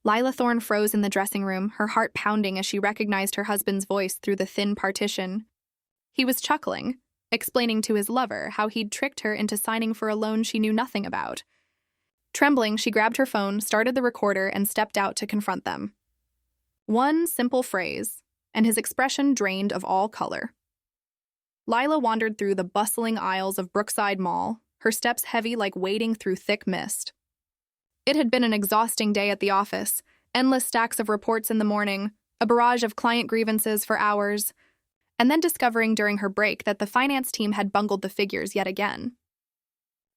Lila Thorne froze in the dressing room, her heart pounding as she recognized her husband's voice through the thin partition. He was chuckling, explaining to his lover how he'd tricked her into signing for a loan she knew nothing about. Trembling, she grabbed her phone, started the recorder, and stepped out to confront them. One simple phrase, and his expression drained of all color. Lila wandered through the bustling aisles of Brookside Mall, her steps heavy like wading through thick mist. It had been an exhausting day at the office, endless stacks of reports in the morning, a barrage of client grievances for hours, and then discovering during her break that the finance team had bungled the figures yet again.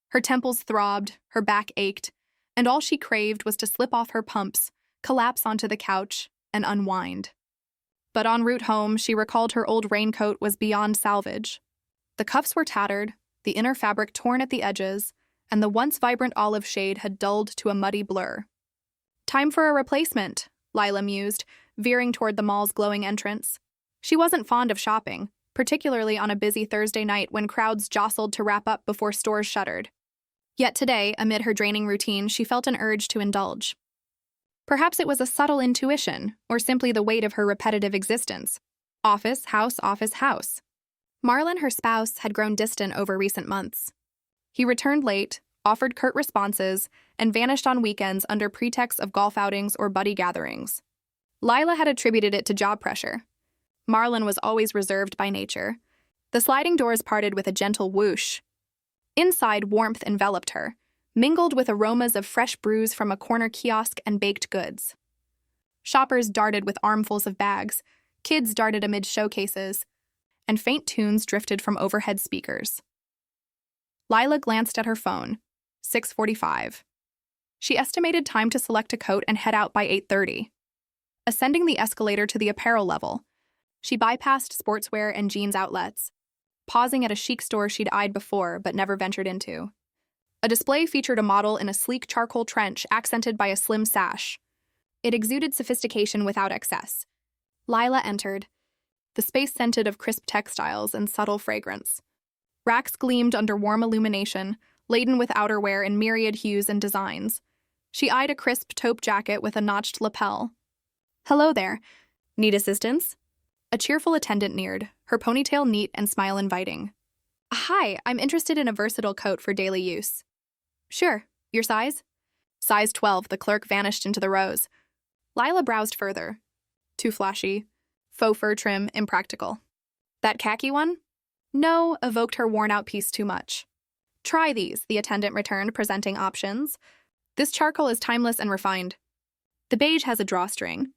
Her temples throbbed, her back ached, and all she craved was to slip off her pumps, collapse onto the couch, and unwind. But en route home, she recalled her old raincoat was beyond salvage. The cuffs were tattered, the inner fabric torn at the edges, and the once vibrant olive shade had dulled to a muddy blur. Time for a replacement, Lila mused, veering toward the mall's glowing entrance. She wasn't fond of shopping, particularly on a busy Thursday night when crowds jostled to wrap up before stores shuttered. Yet today, amid her draining routine, she felt an urge to indulge. Perhaps it was a subtle intuition, or simply the weight of her repetitive existence. Office, house, office, house. Marlon, her spouse, had grown distant over recent months. He returned late, offered curt responses, and vanished on weekends under pretext of golf outings or buddy gatherings. Lila had attributed it to job pressure. Marlon was always reserved by nature. The sliding doors parted with a gentle whoosh. Inside, warmth enveloped her, mingled with aromas of fresh brews from a corner kiosk and baked goods. Shoppers darted with armfuls of bags, kids darted amid showcases, and faint tunes drifted from overhead speakers. Lila glanced at her phone. 6:45. She estimated time to select a coat and head out by 8:30. Ascending the escalator to the apparel level, she bypassed sportswear and jeans outlets, pausing at a chic store she'd eyed before but never ventured into. A display featured a model in a sleek charcoal trench accented by a slim sash. It exuded sophistication without excess. Lila entered. The space scented of crisp textiles and subtle fragrance. Racks gleamed under warm illumination, laden with outerwear in myriad hues and designs. She eyed a crisp taupe jacket with a notched lapel. "Hello there. Need assistance?" A cheerful attendant neared, her ponytail neat and smile inviting. "Hi, I'm interested in a versatile coat for daily use." "Sure. Your size?" Size 12, the clerk vanished into the rows. Lila browsed further. Too flashy. Faux fur trim, impractical. "That khaki one?" "No," evoked her worn-out piece too much. "Try these," the attendant returned, presenting options. "This charcoal is timeless and refined. The beige has a drawstring.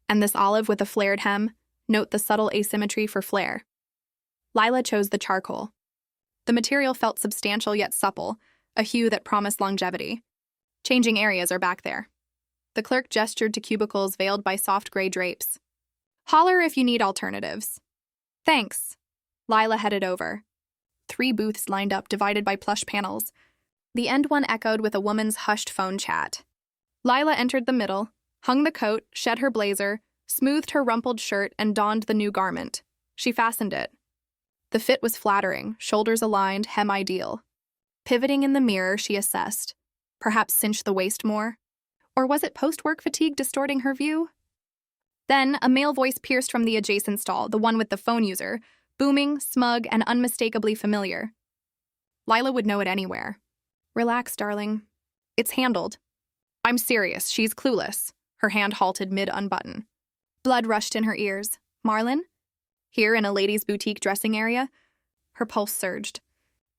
And this olive with a flared hem, note the subtle asymmetry for flare." Lila chose the charcoal. The material felt substantial yet supple, a hue that promised longevity. "Changing areas are back there." The clerk gestured to cubicles veiled by soft gray drapes. "Holler if you need alternatives." "Thanks." Lila headed over. 3 booths lined up, divided by plush panels. The end one echoed with a woman's hushed phone chat. Lila entered the middle, hung the coat, shed her blazer, smoothed her rumpled shirt, and donned the new garment. She fastened it. The fit was flattering, shoulders aligned, hem ideal. Pivoting in the mirror, she assessed. Perhaps cinch the waist more? Or was it post-work fatigue distorting her view? Then, a male voice pierced from the adjacent stall, the one with the phone user, booming, smug, and unmistakably familiar. Lila would know it anywhere. "Relax, darling. It's handled." "I'm serious, she's clueless." Her hand halted mid-unbutton. Blood rushed in her ears. "Marlon? Here in a ladies' boutique dressing area?" Her pulse surged.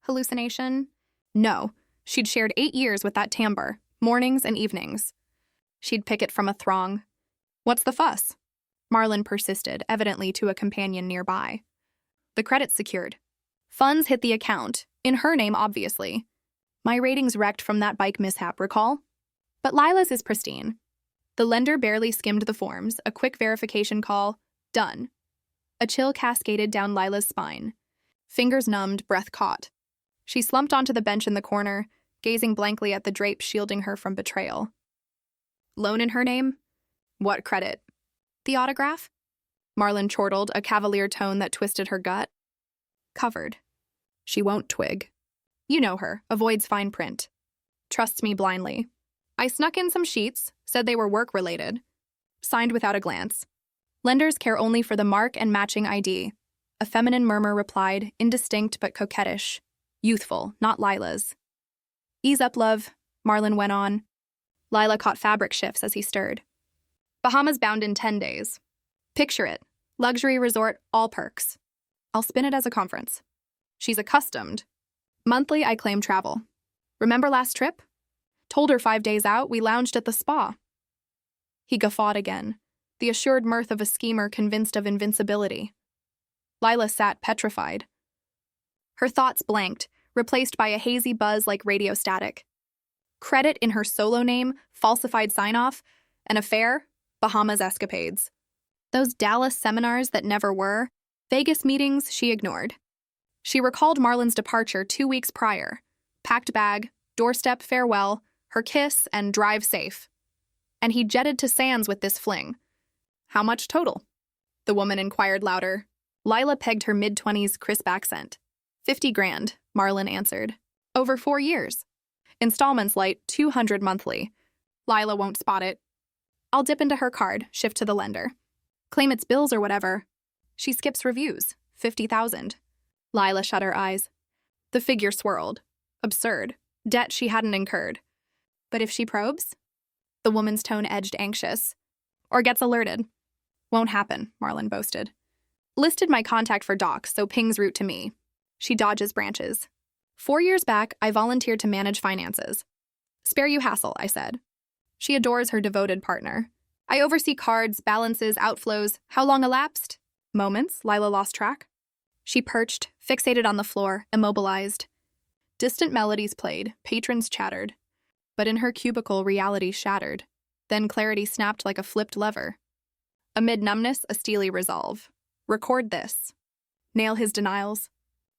Hallucination? No. She'd shared 8 years with that timbre, mornings and evenings. She'd pick it from a throng. "What's the fuss?" Marlon persisted, evidently to a companion nearby. "The credit's secured. Funds hit the account, in her name obviously. My ratings wrecked from that bike mishap, recall? But Lila's is pristine." The lender barely skimmed the forms, a quick verification call, done. A chill cascaded down Lila's spine. Fingers numbed, breath caught. She slumped onto the bench in the corner, gazing blankly at the drapes shielding her from betrayal. "Loan in her name? What credit?" "The autograph?" Marlon chortled, a cavalier tone that twisted her gut. "Covered." "She won't twig. You know her, avoids fine print. Trusts me blindly. I snuck in some sheets, Said they were work-related. Signed without a glance. Lenders care only for the mark and matching ID. A feminine murmur replied, indistinct but coquettish. Youthful, not Lila's. Ease up, love, Marlon went on. Lila caught fabric shifts as he stirred. Bahamas bound in 10 days. Picture it. Luxury resort, all perks. I'll spin it as a conference. She's accustomed. Monthly, I claim travel. Remember last trip? Told her 5 days out, we lounged at the spa. He guffawed again, the assured mirth of a schemer convinced of invincibility. Lila sat petrified. Her thoughts blanked, replaced by a hazy buzz like radio static. Credit in her solo name, falsified sign-off, an affair, Bahamas escapades. Those Dallas seminars that never were, Vegas meetings she ignored. She recalled Marlon's departure 2 weeks prior. Packed bag, doorstep farewell, her kiss, and drive safe. And he jetted to Sands with this fling. How much total? The woman inquired louder. Lila pegged her mid-20s crisp accent. 50 grand, Marlon answered. Over 4 years. Installments light, 200 monthly. Lila won't spot it. I'll dip into her card, shift to the lender. Claim it's bills or whatever. She skips reviews, 50,000. Lila shut her eyes. The figure swirled. Absurd. Debt she hadn't incurred. But if she probes? The woman's tone edged anxious. Or gets alerted. Won't happen, Marlon boasted. Listed my contact for docs, so pings route to me. She dodges branches. 4 years back, I volunteered to manage finances. Spare you hassle, I said. She adores her devoted partner. I oversee cards, balances, outflows. How long elapsed? Moments, Lila lost track. She perched, fixated on the floor, immobilized. Distant melodies played, patrons chattered. But in her cubicle, reality shattered. Then clarity snapped like a flipped lever. Amid numbness, a steely resolve. Record this. Nail his denials.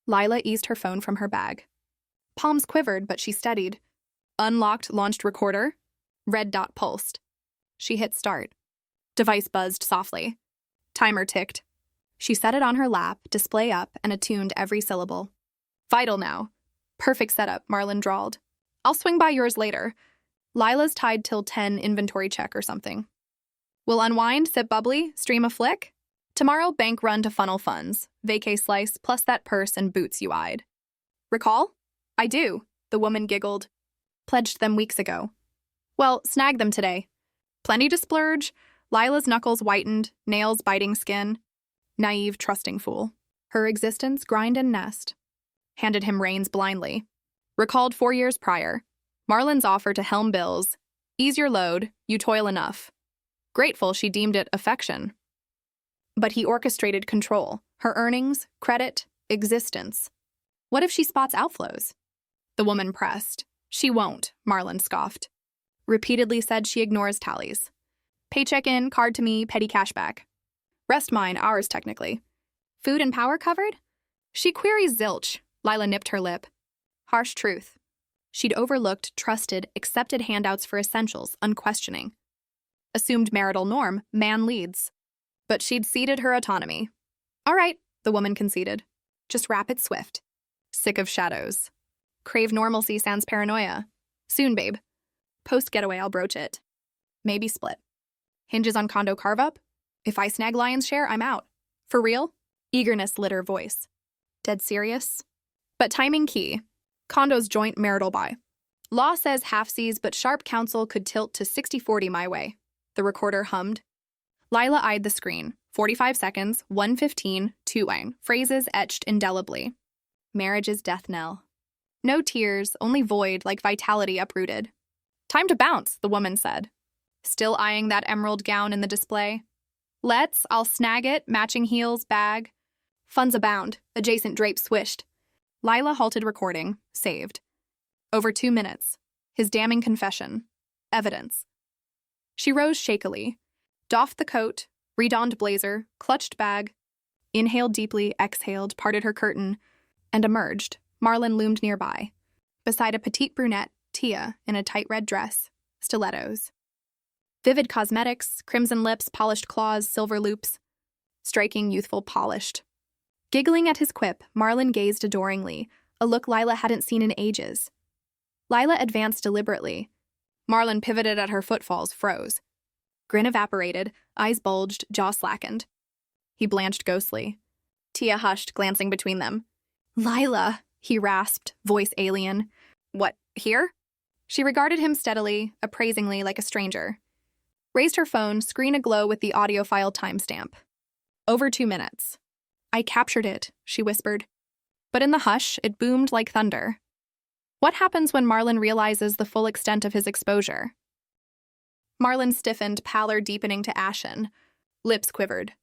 Lila eased her phone from her bag. Palms quivered, but she steadied. Unlocked, launched recorder. Red dot pulsed. She hit start. Device buzzed softly. Timer ticked. She set it on her lap, display up, and attuned every syllable. Vital now. Perfect setup, Marlon drawled. I'll swing by yours later. Lila's tied till 10 inventory check or something. We'll unwind, sip bubbly, stream a flick. Tomorrow, bank run to funnel funds, vacay slice, plus that purse and boots you eyed. Recall? I do, the woman giggled. Pledged them weeks ago. Well, snag them today. Plenty to splurge. Lila's knuckles whitened, nails biting skin. Naive, trusting fool. Her existence grind and nest. Handed him reins blindly. Recalled 4 years prior. Marlon's offer to helm bills. Ease your load, you toil enough. Grateful she deemed it affection. But he orchestrated control. Her earnings, credit, existence. What if she spots outflows? The woman pressed. She won't, Marlon scoffed. Repeatedly said she ignores tallies. Paycheck in, card to me, petty cashback. Rest mine, ours technically. Food and power covered? She queries zilch. Lila nipped her lip. Harsh truth. She'd overlooked, trusted, accepted handouts for essentials, unquestioning. Assumed marital norm, man leads. But she'd ceded her autonomy. All right, the woman conceded. Just wrap it swift. Sick of shadows. Crave normalcy sans paranoia. Soon, babe. Post-getaway, I'll broach it. Maybe split. Hinges on condo carve-up? If I snag lion's share, I'm out. For real? Eagerness lit her voice. Dead serious? But timing key. Condo's joint marital buy. Law says half-seas, but sharp counsel could tilt to 60-40 my way. The recorder hummed. Lila eyed the screen. 45 seconds, 1:15, 2 wine. Phrases etched indelibly. Marriage's death knell. No tears, only void like vitality uprooted. Time to bounce, the woman said. Still eyeing that emerald gown in the display. I'll snag it, matching heels, bag. Funds abound, adjacent drape swished. Lila halted recording, saved. Over 2 minutes. His damning confession. Evidence. She rose shakily, doffed the coat, redonned blazer, clutched bag, inhaled deeply, exhaled, parted her curtain, and emerged. Marlon loomed nearby, beside a petite brunette, Tia, in a tight red dress, stilettos. Vivid cosmetics, crimson lips, polished claws, silver loops. Striking, youthful, polished. Giggling at his quip, Marlon gazed adoringly, a look Lila hadn't seen in ages. Lila advanced deliberately. Marlon pivoted at her footfalls, froze. Grin evaporated, eyes bulged, jaw slackened. He blanched ghostly. Tia hushed, glancing between them. "Lila," he rasped, voice alien. "What, here?" She regarded him steadily, appraisingly, like a stranger. Raised her phone, screen aglow with the audio file timestamp. Over 2 minutes. "I captured it," she whispered. But in the hush, it boomed like thunder. What happens when Marlon realizes the full extent of his exposure? Marlon stiffened, pallor deepening to ashen. Lips quivered.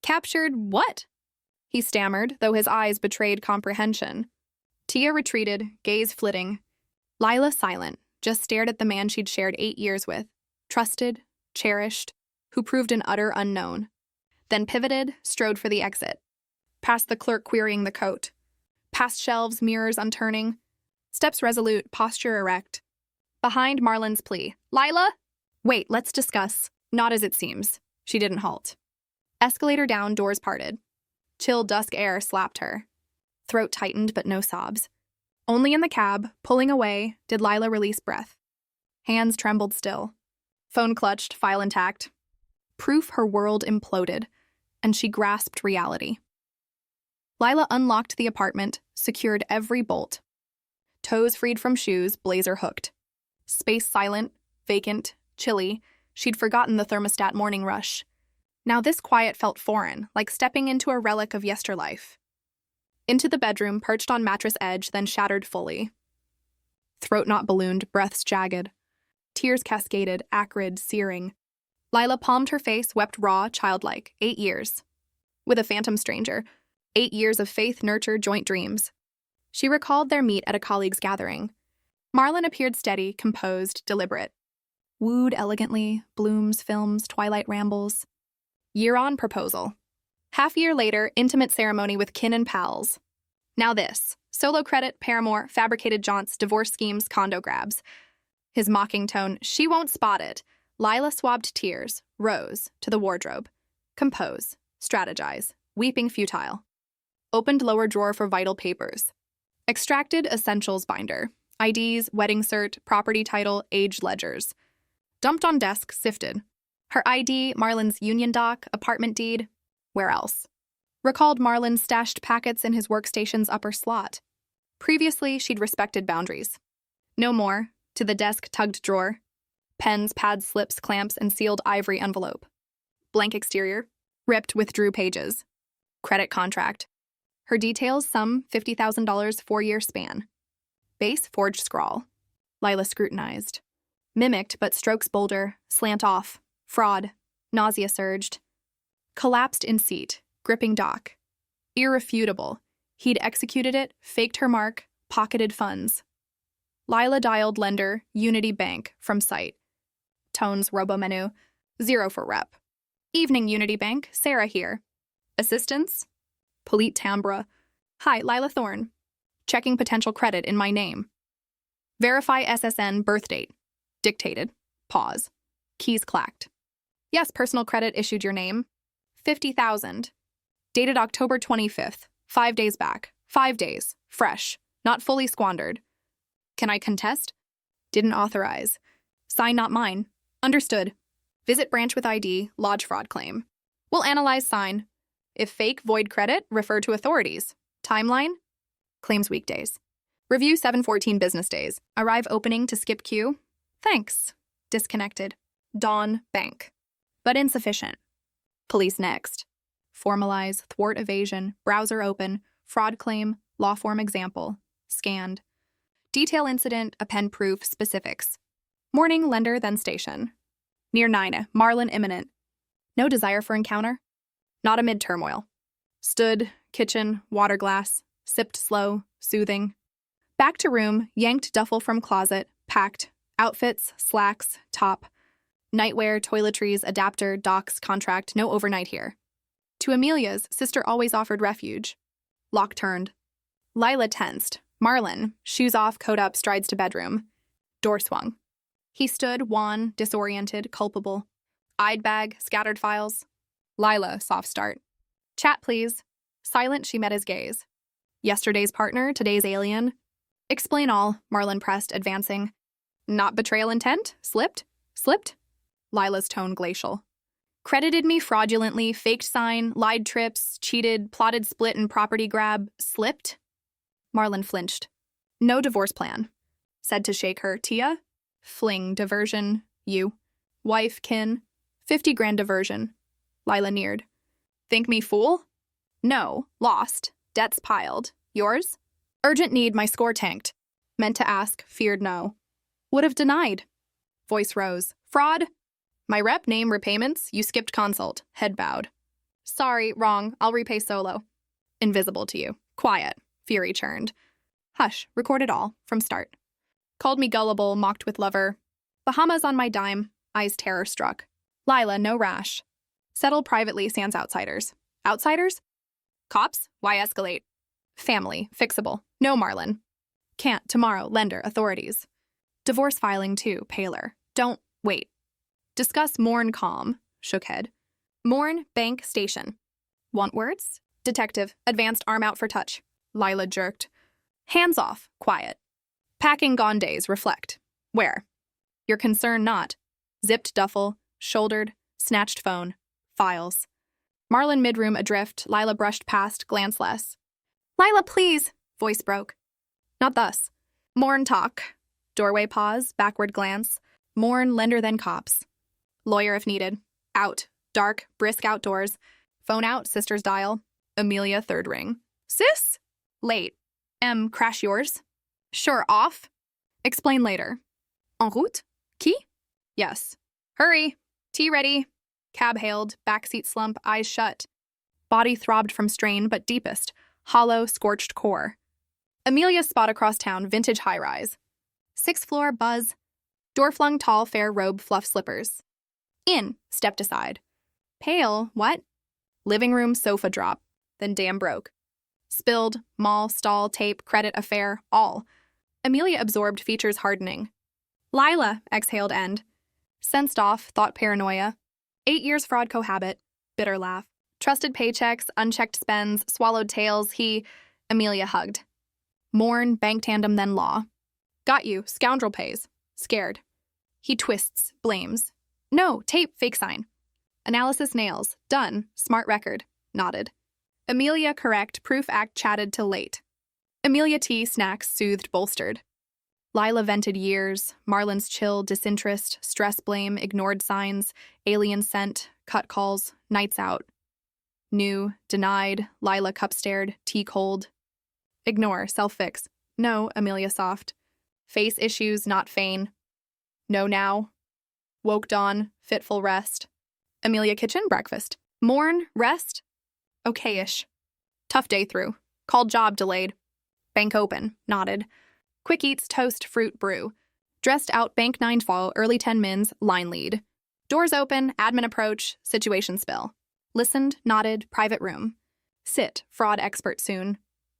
"Captured what?" He stammered, though his eyes betrayed comprehension. Tia retreated, gaze flitting. Lila silent, just stared at the man she'd shared 8 years with, trusted, cherished, who proved an utter unknown. Then pivoted, strode for the exit. Past the clerk querying the coat. Past shelves, mirrors unturning. Steps resolute, posture erect. Behind Marlon's plea. "Lila?" "Wait, let's discuss." "Not as it seems." She didn't halt. Escalator down, doors parted. Chill dusk air slapped her. Throat tightened, but no sobs. Only in the cab, pulling away, did Lila release breath. Hands trembled still. Phone clutched, file intact. Proof her world imploded, and she grasped reality. Lila unlocked the apartment, secured every bolt. Toes freed from shoes, blazer hooked. Space silent, vacant, chilly, she'd forgotten the thermostat morning rush. Now this quiet felt foreign, like stepping into a relic of yesterlife. Into the bedroom, perched on mattress edge, then shattered fully. Throat not ballooned, breaths jagged. Tears cascaded, acrid, searing. Lila palmed her face, wept raw, childlike. 8 years. With a phantom stranger. 8 years of faith, nurture, joint dreams. She recalled their meet at a colleague's gathering. Marlon appeared steady, composed, deliberate. Wooed elegantly, blooms, films, twilight rambles. Year-on proposal. Half-year later, intimate ceremony with kin and pals. Now this. Solo credit, paramour, fabricated jaunts, divorce schemes, condo grabs. His mocking tone, "She won't spot it." Lila swabbed tears, rose, to the wardrobe. Compose, strategize, weeping futile. Opened lower drawer for vital papers. Extracted essentials binder. IDs, wedding cert, property title, age ledgers. Dumped on desk, sifted. Her ID, Marlon's union doc, apartment deed. Where else? Recalled Marlon stashed packets in his workstation's upper slot. Previously, she'd respected boundaries. No more. To the desk tugged drawer. Pens, pads, slips, clamps, and sealed ivory envelope. Blank exterior. Ripped, withdrew pages. Credit contract. Her details, sum $50,000 4-year span. Base forged scrawl. Lila scrutinized. Mimicked, but strokes bolder, slant off. Fraud. Nausea surged. Collapsed in seat, gripping dock. Irrefutable. He'd executed it, faked her mark, pocketed funds. Lila dialed lender, Unity Bank, from site. Tones robo-menu, 0 for rep. "Evening, Unity Bank, Sarah here. Assistance?" Polite timbre. "Hi, Lila Thorne. Checking potential credit in my name. Verify SSN birth date." Dictated. Pause. Keys clacked. "Yes, personal credit issued your name. 50,000. Dated October 25th. 5 days back. 5 days. Fresh. Not fully squandered. Can I contest? Didn't authorize. Sign not mine. Understood. Visit branch with ID, lodge fraud claim. We'll analyze sign. If fake, void credit, refer to authorities. Timeline? Claims weekdays. Review 7/14 business days. Arrive opening to skip queue. Thanks. Disconnected. Dawn, bank. But insufficient. Police next. Formalize, thwart evasion, browser open, fraud claim, law form example. Scanned. Detail incident, append proof, specifics. Morning, lender, then station. Near 9, Marlon imminent. No desire for encounter? Not amid turmoil. Stood, kitchen, water glass, sipped slow, soothing. Back to room, yanked duffel from closet, packed, outfits, slacks, top. Nightwear, toiletries, adapter, docs, contract, no overnight here. To Amelia's, sister always offered refuge. Lock turned. Lila tensed. Marlon, shoes off, coat up, strides to bedroom. Door swung. He stood, wan, disoriented, culpable. Eyed bag, scattered files. Lila, soft start. Chat, please. Silent, she met his gaze. Yesterday's partner, today's alien. Explain all, Marlon pressed, advancing. Not betrayal intent? Slipped? Slipped? Lila's tone glacial. Credited me fraudulently, faked sign, lied trips, cheated, plotted split and property grab. Slipped? Marlon flinched. No divorce plan. Said to shake her. Tia? Fling, diversion. You. Wife, kin. 50 grand diversion. Lila neared. Think me fool? No. Lost. Debts piled. Yours? Urgent need, my score tanked. Meant to ask, feared no. Would have denied. Voice rose. Fraud? My rep, name, repayments, you skipped consult. Head bowed. Sorry, wrong, I'll repay solo. Invisible to you. Quiet. Fury churned. Hush, record it all, from start. Called me gullible, mocked with lover. Bahamas on my dime, eyes terror struck. Lila, no rash. Settle privately, sans outsiders. Outsiders? Cops? Why escalate? Family, fixable. No, Marlon. Can't, tomorrow, lender, authorities. Divorce filing, too, paler. Don't, wait. Discuss Morn calm, shook head. Morn, bank, station. Want words? Detective, advanced arm out for touch. Lila jerked. Hands off, quiet. Packing gone days, reflect. Where? Your concern not. Zipped duffel, shouldered, snatched phone, files. Marlon midroom adrift, Lila brushed past, glance less. Lila, please, voice broke. Not thus. Morn talk. Doorway pause, backward glance. Morn, lender then cops. Lawyer if needed. Out. Dark, brisk outdoors. Phone out, sister's dial. Amelia, third ring. Sis? Late. Crash yours? Sure, off. Explain later. En route? Key? Yes. Hurry. Tea ready. Cab hailed, backseat slump, eyes shut. Body throbbed from strain, but deepest. Hollow, scorched core. Amelia spot across town, vintage high-rise. Sixth floor, buzz. Door flung tall, fair robe, fluff slippers. In, stepped aside. Pale, what? Living room, sofa drop. Then dam broke. Spilled, mall, stall, tape, credit affair, all. Amelia absorbed, features hardening. Lila, exhaled end. Sensed off, thought paranoia. 8 years fraud cohabit. Bitter laugh. Trusted paychecks, unchecked spends, swallowed tails, Amelia hugged. Morn, bank tandem, then law. Got you, scoundrel pays. Scared. He twists, blames. No, tape, fake sign. Analysis nails, done, smart record, nodded. Amelia correct, proof act chatted till late. Amelia T snacks, soothed, bolstered. Lila vented years, Marlon's chill, disinterest, stress blame, ignored signs, alien scent, cut calls, nights out. New, denied, Lila cup stared, tea cold. Ignore, self-fix. No, Amelia soft. Face issues, not feign. No now. Woke dawn, fitful rest. Amelia kitchen, breakfast. Morn, rest. Okay-ish. Tough day through. Called job delayed. Bank open, nodded. Quick eats, toast, fruit, brew. Dressed out, bank 9 fall, early 10 mins, line lead. Doors open, admin approach, situation spill. Listened, nodded, private room. Sit, fraud expert soon.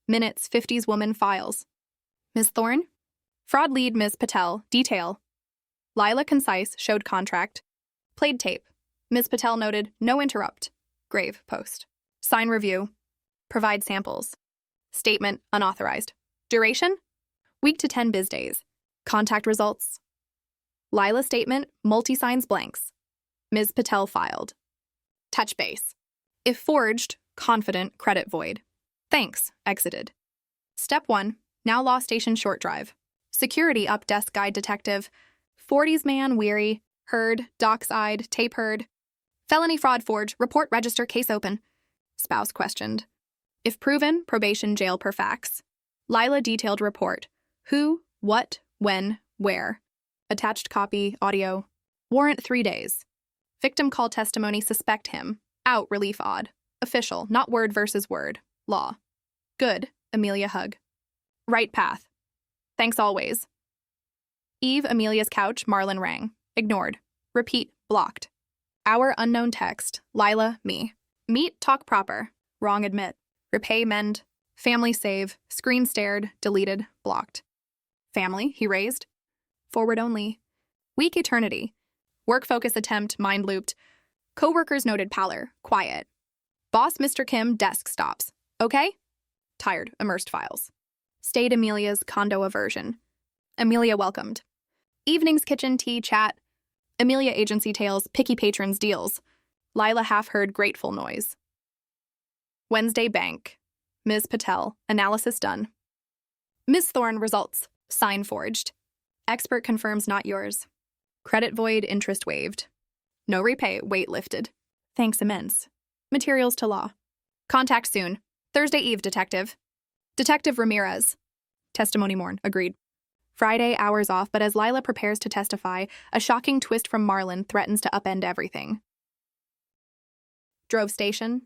Minutes, 50s woman files. Ms. Thorne? Fraud lead, Ms. Patel, detail. Lila concise, showed contract. Played tape. Ms. Patel noted, no interrupt. Grave, post. Sign review. Provide samples. Statement, unauthorized. Duration? Week to 10 biz days. Contact results. Lila statement, multi-signs blanks. Ms. Patel filed. Touch base. If forged, confident, credit void. Thanks, exited. Step 1, now law station short drive. Security up desk guide detective. 40s man weary. Heard, docs-eyed, tape heard. Felony fraud forge, report register case open. Spouse questioned. If proven, probation jail per fax. Lila detailed report. Who, what, when, where. Attached copy, audio. Warrant 3 days. Victim call testimony suspect him. Out relief odd. Official, not word versus word. Law. Good, Amelia hug. Right path. Thanks always. Eve, Amelia's couch, Marlon rang. Ignored. Repeat, blocked. Our unknown text. Lila, me. Meet, talk proper. Wrong admit. Repay, mend. Family save. Screen stared, deleted, blocked. Family, he raised. Forward only. Weak eternity. Work focus attempt, mind looped. Coworkers noted pallor, quiet. Boss Mr. Kim, desk stops. Okay? Tired, immersed files. Stayed Amelia's condo aversion. Amelia welcomed. Evenings kitchen tea chat. Amelia agency tales, picky patrons deals. Lila half heard grateful noise. Wednesday bank. Ms. Patel, analysis done. Ms. Thorne results, sign forged. Expert confirms not yours. Credit void, interest waived. No repay, weight lifted. Thanks immense. Materials to law. Contact soon. Thursday Eve, detective. Detective Ramirez. Testimony morn, agreed. Friday, hours off, but as Lila prepares to testify, a shocking twist from Marlon threatens to upend everything. Drove station.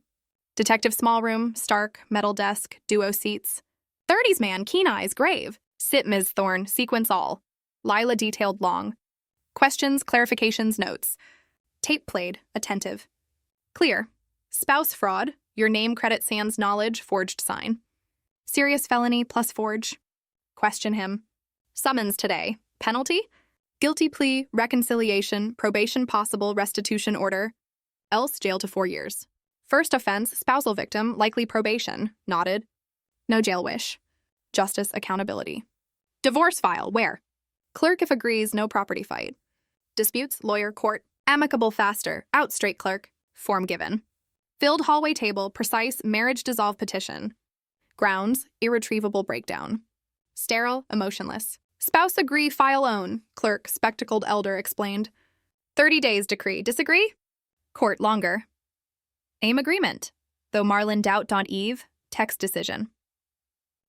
Detective small room, Stark, metal desk, duo seats. 30s man, keen eyes, grave. Sit, Ms. Thorne, sequence all. Lila detailed long. Questions, clarifications, notes. Tape played, attentive. Clear. Spouse fraud, your name credit sans knowledge, forged sign. Serious felony plus forge. Question him. Summons today. Penalty? Guilty plea, reconciliation, probation possible, restitution order. Else jail to 4 years. First offense, spousal victim, likely probation. Nodded. No jail wish. Justice, accountability. Divorce file, where? Clerk if agrees, no property fight. Disputes, lawyer, court. Amicable faster, out straight clerk. Form given. Filled hallway table, precise, marriage dissolve petition. Grounds, irretrievable breakdown. Sterile, emotionless. Spouse agree, file own. Clerk, spectacled elder, explained. 30 days decree. Disagree? Court, longer. Aim agreement. Though Marlon doubt on Eve, text decision.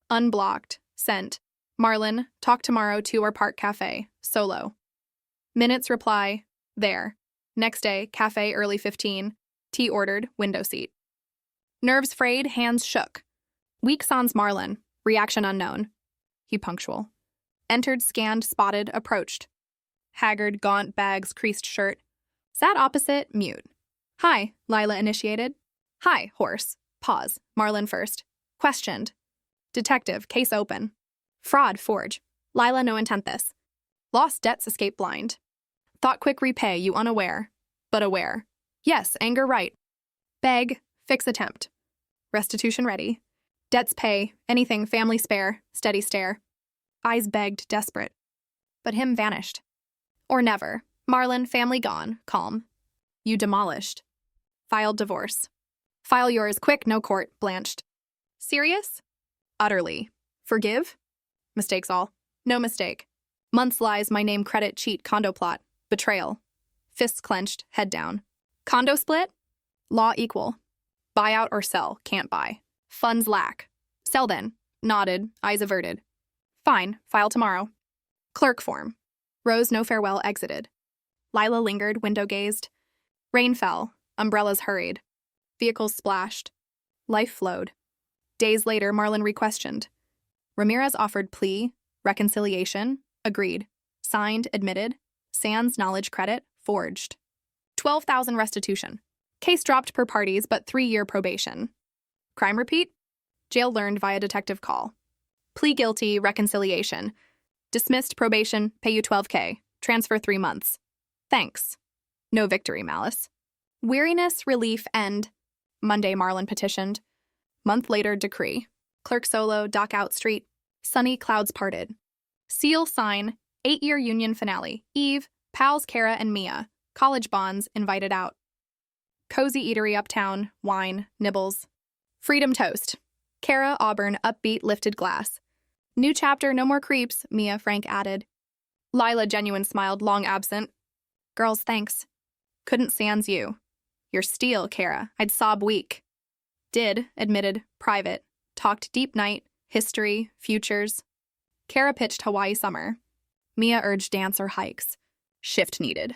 Unblocked. Sent. Marlon, talk tomorrow 2 or Park Cafe. Solo. Minutes reply. There. Next day, cafe early 15. Tea ordered, window seat. Nerves frayed, hands shook. Weak sans Marlon. Reaction unknown. He punctual. Entered, scanned, spotted, approached. Haggard, gaunt, bags, creased shirt. Sat opposite, mute. Hi, Lila initiated. Hi, horse. Pause. Marlon first. Questioned. Detective, case open. Fraud, forge. Lila no intent this. Lost debts escape blind. Thought quick repay, you unaware. But aware. Yes, anger right. Beg, fix attempt. Restitution ready. Debts pay, anything family spare, steady stare. Eyes begged, desperate. But him vanished. Or never. Marlon, family gone, calm. You demolished. Filed divorce. File yours, quick, no court, blanched. Serious? Utterly. Forgive? Mistakes all. No mistake. Months lies, my name credit, cheat, condo plot. Betrayal. Fists clenched, head down. Condo split? Law equal. Buy out or sell, can't buy. Funds lack. Sell then. Nodded, eyes averted. Fine, file tomorrow. Clerk form. Rose no farewell exited. Lila lingered, window gazed. Rain fell, umbrellas hurried. Vehicles splashed. Life flowed. Days later, Marlon requestioned. Ramirez offered plea, reconciliation, agreed. Signed, admitted. Sans knowledge credit, forged. 12,000 restitution. Case dropped per parties, but 3-year probation. Crime repeat? Jail learned via detective call. Plea guilty, reconciliation. Dismissed probation, pay you $12K. Transfer 3 months. Thanks. No victory malice. Weariness, relief, end. Monday, Marlon petitioned. Month later, decree. Clerk solo, dock out street. Sunny clouds parted. Seal sign, 8-year union finale. Eve, pals Kara and Mia. College bonds, invited out. Cozy eatery uptown, wine, nibbles. Freedom toast. Kara, Auburn, upbeat, lifted glass. New chapter, no more creeps, Mia Frank added. Lila genuine smiled, long absent. Girls, thanks. Couldn't sans you. You're steel, Kara. I'd sob weak. Did, admitted, private. Talked deep night, history, futures. Kara pitched Hawaii summer. Mia urged dance or hikes. Shift needed.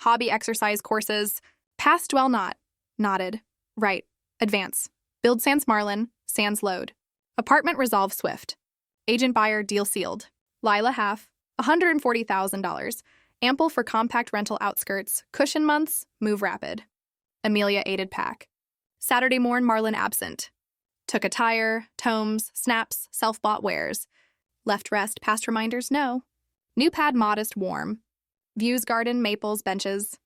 Hobby exercise courses. Past dwell not. Nodded. Right. Advance. Build sans Marlon. Sans load. Apartment resolve swift. Agent buyer deal sealed. Lila half. $140,000. Ample for compact rental outskirts. Cushion months. Move rapid. Amelia aided pack. Saturday morn Marlon absent. Took attire, tomes, snaps, self-bought wares. Left rest, past reminders, no. New pad modest, warm. Views garden, maples, benches.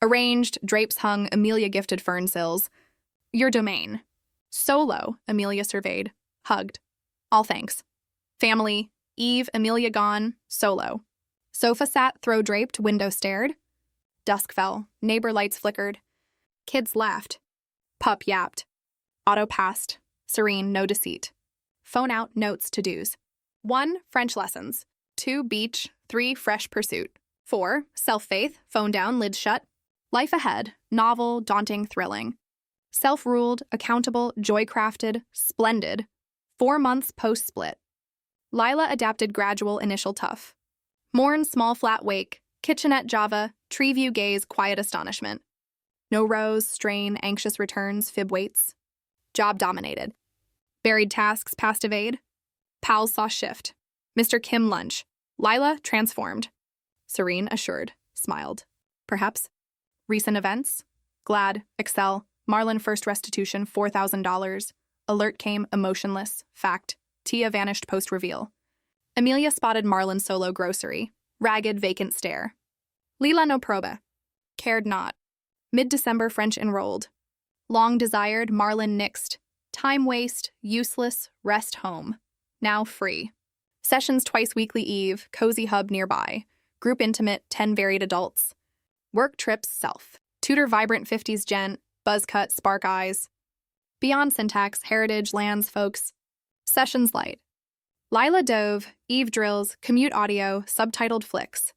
Arranged, drapes hung, Amelia gifted fern sills. Your domain. Solo, Amelia surveyed. Hugged. All thanks. Family, Eve, Amelia gone, solo. Sofa sat, throw draped, window stared. Dusk fell, neighbor lights flickered. Kids laughed. Pup yapped. Auto passed. Serene, no deceit. Phone out, notes, to-dos. 1. French lessons. 2. Beach. 3. Fresh pursuit. 4. Self-faith, phone down, lids shut. Life ahead, novel, daunting, thrilling. Self-ruled, accountable, joy-crafted, splendid. 4 months post-split. Lila adapted gradual, initial tough. Morn, small flat wake. Kitchenette Java, tree view gaze, quiet astonishment. No rose, strain, anxious returns, fib waits. Job dominated. Buried tasks, past evade. Pals saw shift. Mr. Kim lunch. Lila transformed. Serene, assured, smiled. Perhaps. Recent events. Glad, Excel, Marlon first restitution, $4,000. Alert came, emotionless. Fact. Tia vanished post-reveal. Amelia spotted Marlon solo grocery. Ragged, vacant stare. Lila no proba. Cared not. Mid-December French enrolled. Long desired, Marlon nixed. Time waste, useless, rest home. Now free. Sessions twice weekly eve, cozy hub nearby. Group intimate, 10 varied adults. Work trips self. Tutor vibrant 50s gent, buzz cut, spark eyes. Beyond syntax, heritage, lands, folks. Sessions light. Lila dove, Eve drills, commute audio, subtitled flicks.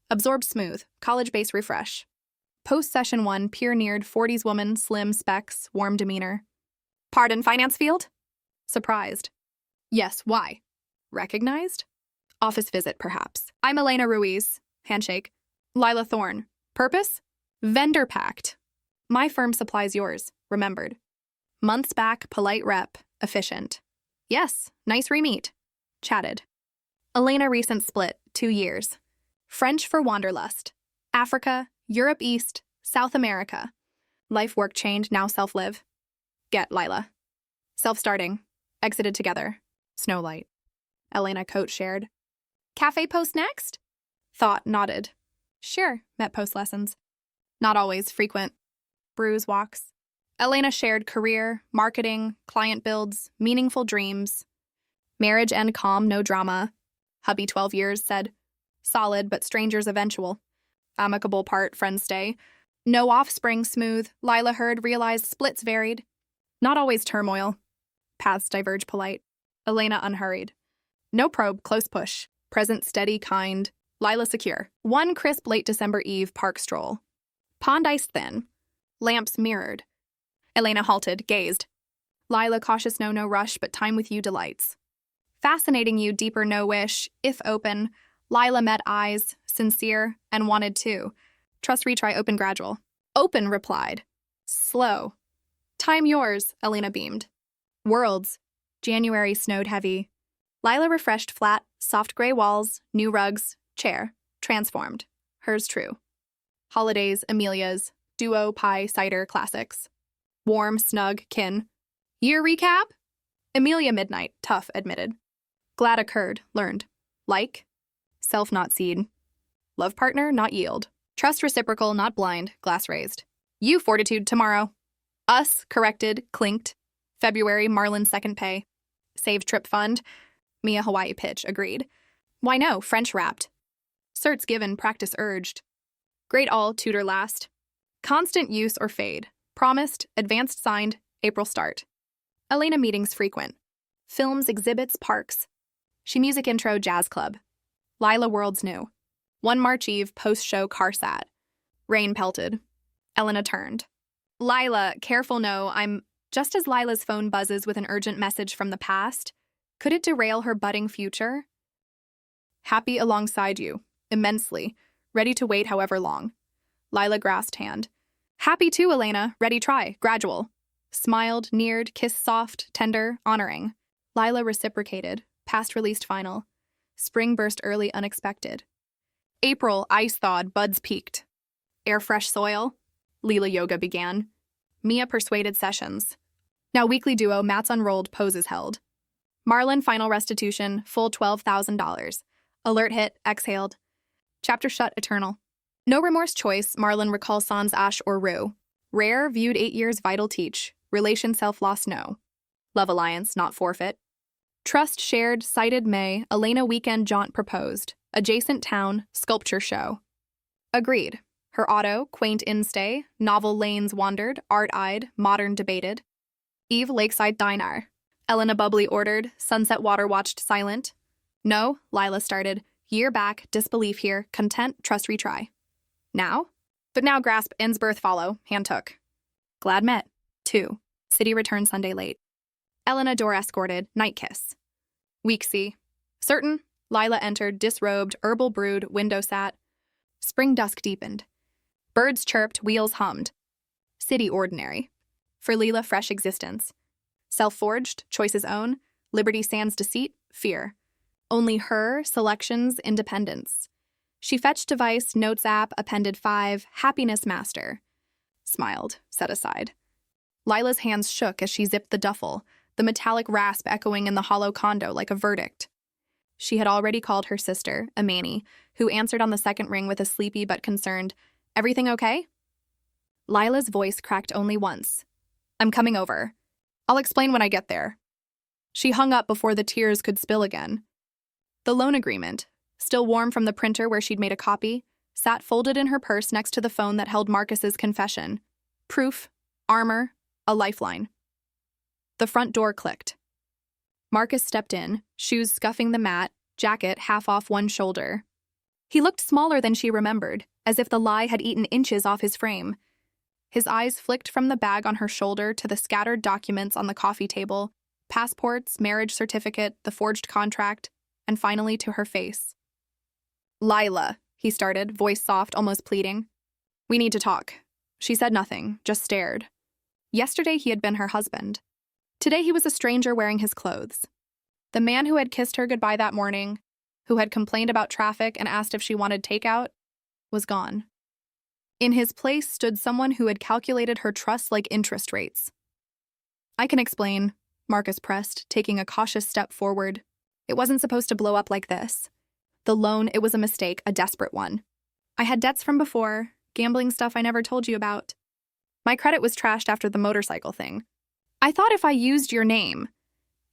Absorb smooth, college base refresh. Post-session 1, peer-neared, 40s woman, slim, specs, warm demeanor. Pardon, finance field? Surprised. Yes, why? Recognized? Office visit, perhaps. I'm Elena Ruiz. Handshake. Lila Thorne. Purpose? Vendor pact. My firm supplies yours. Remembered. Months back, polite rep. Efficient. Yes, nice re-meet. Chatted. Elena recent split, 2 years. French for wanderlust. Africa, Europe East, South America. Life work change, now self-live. Get Lila. Self-starting. Exited together. Snowlight. Elena coat shared. Cafe post next? Thought nodded. Sure, met post lessons. Not always, frequent. Brews walks. Elena shared career, marketing, client builds, meaningful dreams. Marriage end calm, no drama. Hubby 12 years said, solid but strangers eventual. Amicable part, friends stay. No offspring smooth, Lila heard, realized splits varied. Not always turmoil. Paths diverge polite. Elena unhurried. No probe, close push. Present steady, kind. Lila secure. 1 crisp late December eve park stroll. Pond ice thin. Lamps mirrored. Elena halted, gazed. Lila cautious no rush, but time with you delights. Fascinating you deeper no wish, if open. Lila met eyes, sincere, and wanted to. Trust retry open gradual. Open replied. Slow. Time yours, Elena beamed. Worlds. January snowed heavy. Lila refreshed flat, soft gray walls, new rugs, chair. Transformed. Hers true. Holidays, Amelia's. Duo, pie, cider, classics. Warm, snug, kin. Year recap? Amelia midnight, tough, admitted. Glad occurred, learned. Like? Self not seed. Love partner, not yield. Trust reciprocal, not blind, glass raised. You fortitude tomorrow. Us, corrected, clinked. February, Marlin second pay. Save trip fund. Mia Hawaii pitch, agreed. Why no, French wrapped. Certs given, practice urged. Grade all, tutor last. Constant use or fade. Promised, advanced signed, April start. Elena meetings frequent. Films, exhibits, parks. She music intro, jazz club. Lila worlds new. 1 March eve, post-show car sat. Rain pelted. Elena turned. Lila, careful no, I'm... Just as Lila's phone buzzes with an urgent message from the past, could it derail her budding future? Happy alongside you, immensely, ready to wait however long. Lila grasped hand. Happy too, Elena, ready try, gradual. Smiled, neared, kissed soft, tender, honoring. Lila reciprocated, past released final. Spring burst early, unexpected. April, ice thawed, buds peaked. Air fresh soil. Lila yoga began. Mia persuaded sessions. Now weekly duo, mats unrolled, poses held. Marlon final restitution, full $12,000. Alert hit, exhaled. Chapter shut, eternal. No remorse choice, Marlon recalls sans ash or rue. Rare, viewed 8 years vital teach. Relation self-loss no. Love alliance, not forfeit. Trust shared, cited May, Elena weekend jaunt proposed. Adjacent town, sculpture show. Agreed. Her auto, quaint in-stay, novel lanes wandered, art-eyed, modern debated. Eve Lakeside Dinar. Elena bubbly ordered, sunset water watched silent. No, Lila started. Year back, disbelief here, content, trust retry. Now? But now grasp, ends birth follow, hand took. Glad met. 2. City return Sunday late. Elena door escorted, night kiss. Week C. Certain, Lila entered, disrobed, herbal brewed, window sat. Spring dusk deepened. Birds chirped, wheels hummed. City ordinary. For Lila, fresh existence. Self-forged, choices own, liberty sans deceit, fear. Only her, selections, independence. She fetched device, notes app, appended 5, happiness master. Smiled, set aside. Lila's hands shook as she zipped the duffel, the metallic rasp echoing in the hollow condo like a verdict. She had already called her sister, Amani, who answered on the second ring with a sleepy but concerned, "Everything okay?" Lila's voice cracked only once. "I'm coming over. I'll explain when I get there." She hung up before the tears could spill again. The loan agreement, still warm from the printer where she'd made a copy, sat folded in her purse next to the phone that held Marcus's confession. Proof, armor, a lifeline. The front door clicked. Marcus stepped in, shoes scuffing the mat, jacket half off one shoulder. He looked smaller than she remembered, as if the lie had eaten inches off his frame. His eyes flicked from the bag on her shoulder to the scattered documents on the coffee table, passports, marriage certificate, the forged contract, and finally to her face. "Lila," he started, voice soft, almost pleading. "We need to talk." She said nothing, just stared. Yesterday he had been her husband. Today he was a stranger wearing his clothes. The man who had kissed her goodbye that morning, who had complained about traffic and asked if she wanted takeout, was gone. In his place stood someone who had calculated her trust like interest rates. "I can explain," Marcus pressed, taking a cautious step forward. "It wasn't supposed to blow up like this. The loan, it was a mistake, a desperate one. I had debts from before, gambling stuff I never told you about. My credit was trashed after the motorcycle thing. I thought if I used your name,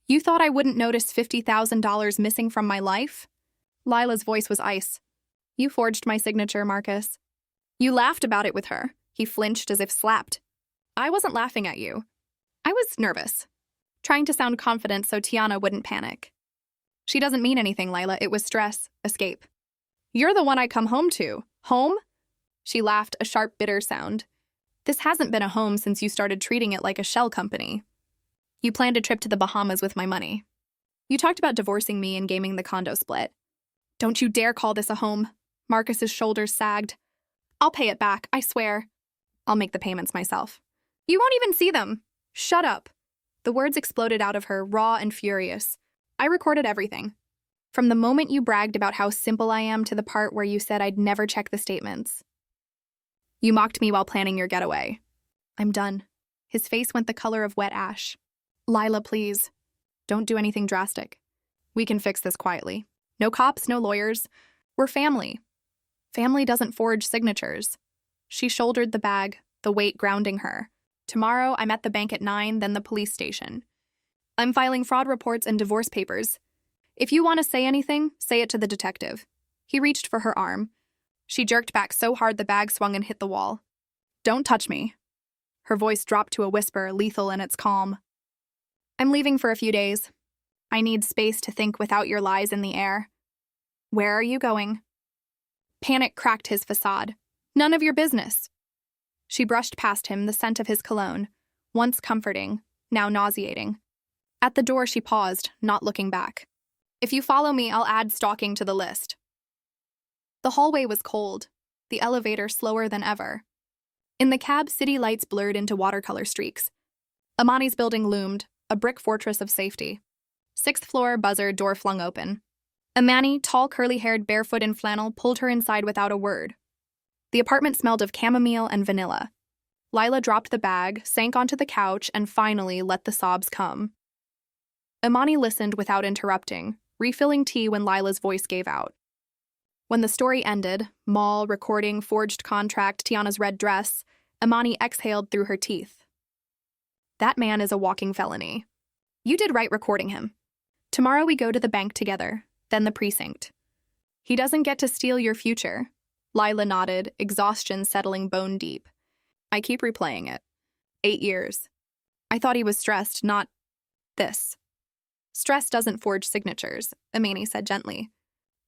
you thought I wouldn't notice $50,000 missing from my life?" Lila's voice was ice. "You forged my signature, Marcus. You laughed about it with her." He flinched as if slapped. "I wasn't laughing at you. I was nervous, trying to sound confident so Tiana wouldn't panic. She doesn't mean anything, Lila. It was stress, escape. You're the one I come home to. Home?" She laughed, a sharp, bitter sound. "This hasn't been a home since you started treating it like a shell company. You planned a trip to the Bahamas with my money. You talked about divorcing me and gaming the condo split. Don't you dare call this a home." Marcus's shoulders sagged. "I'll pay it back, I swear. I'll make the payments myself. You won't even see them. Shut up." The words exploded out of her, raw and furious. "I recorded everything. From the moment you bragged about how simple I am to the part where you said I'd never check the statements. You mocked me while planning your getaway. I'm done." His face went the color of wet ash. "Lila, please. Don't do anything drastic. We can fix this quietly. No cops, no lawyers. We're family. Family doesn't forge signatures." She shouldered the bag, the weight grounding her. "Tomorrow, I'm at the bank at 9, then the police station. I'm filing fraud reports and divorce papers. If you want to say anything, say it to the detective." He reached for her arm. She jerked back so hard the bag swung and hit the wall. "Don't touch me." Her voice dropped to a whisper, lethal in its calm. "I'm leaving for a few days. I need space to think without your lies in the air." "Where are you going?" Panic cracked his facade. "None of your business." She brushed past him, the scent of his cologne, once comforting, now nauseating. At the door she paused, not looking back. "If you follow me, I'll add stalking to the list." The hallway was cold, the elevator slower than ever. In the cab, city lights blurred into watercolor streaks. Amani's building loomed, a brick fortress of safety. 6th floor, buzzer, door flung open. Amani, tall, curly-haired, barefoot in flannel, pulled her inside without a word. The apartment smelled of chamomile and vanilla. Lila dropped the bag, sank onto the couch, and finally let the sobs come. Amani listened without interrupting, refilling tea when Lila's voice gave out. When the story ended, mall, recording, forged contract, Tiana's red dress, Amani exhaled through her teeth. "That man is a walking felony. You did right recording him. Tomorrow we go to the bank together, then the precinct." He doesn't get to steal your future. Lila nodded, exhaustion settling bone deep. I keep replaying it. 8 years. I thought he was stressed, not this. Stress doesn't forge signatures, Amani said gently.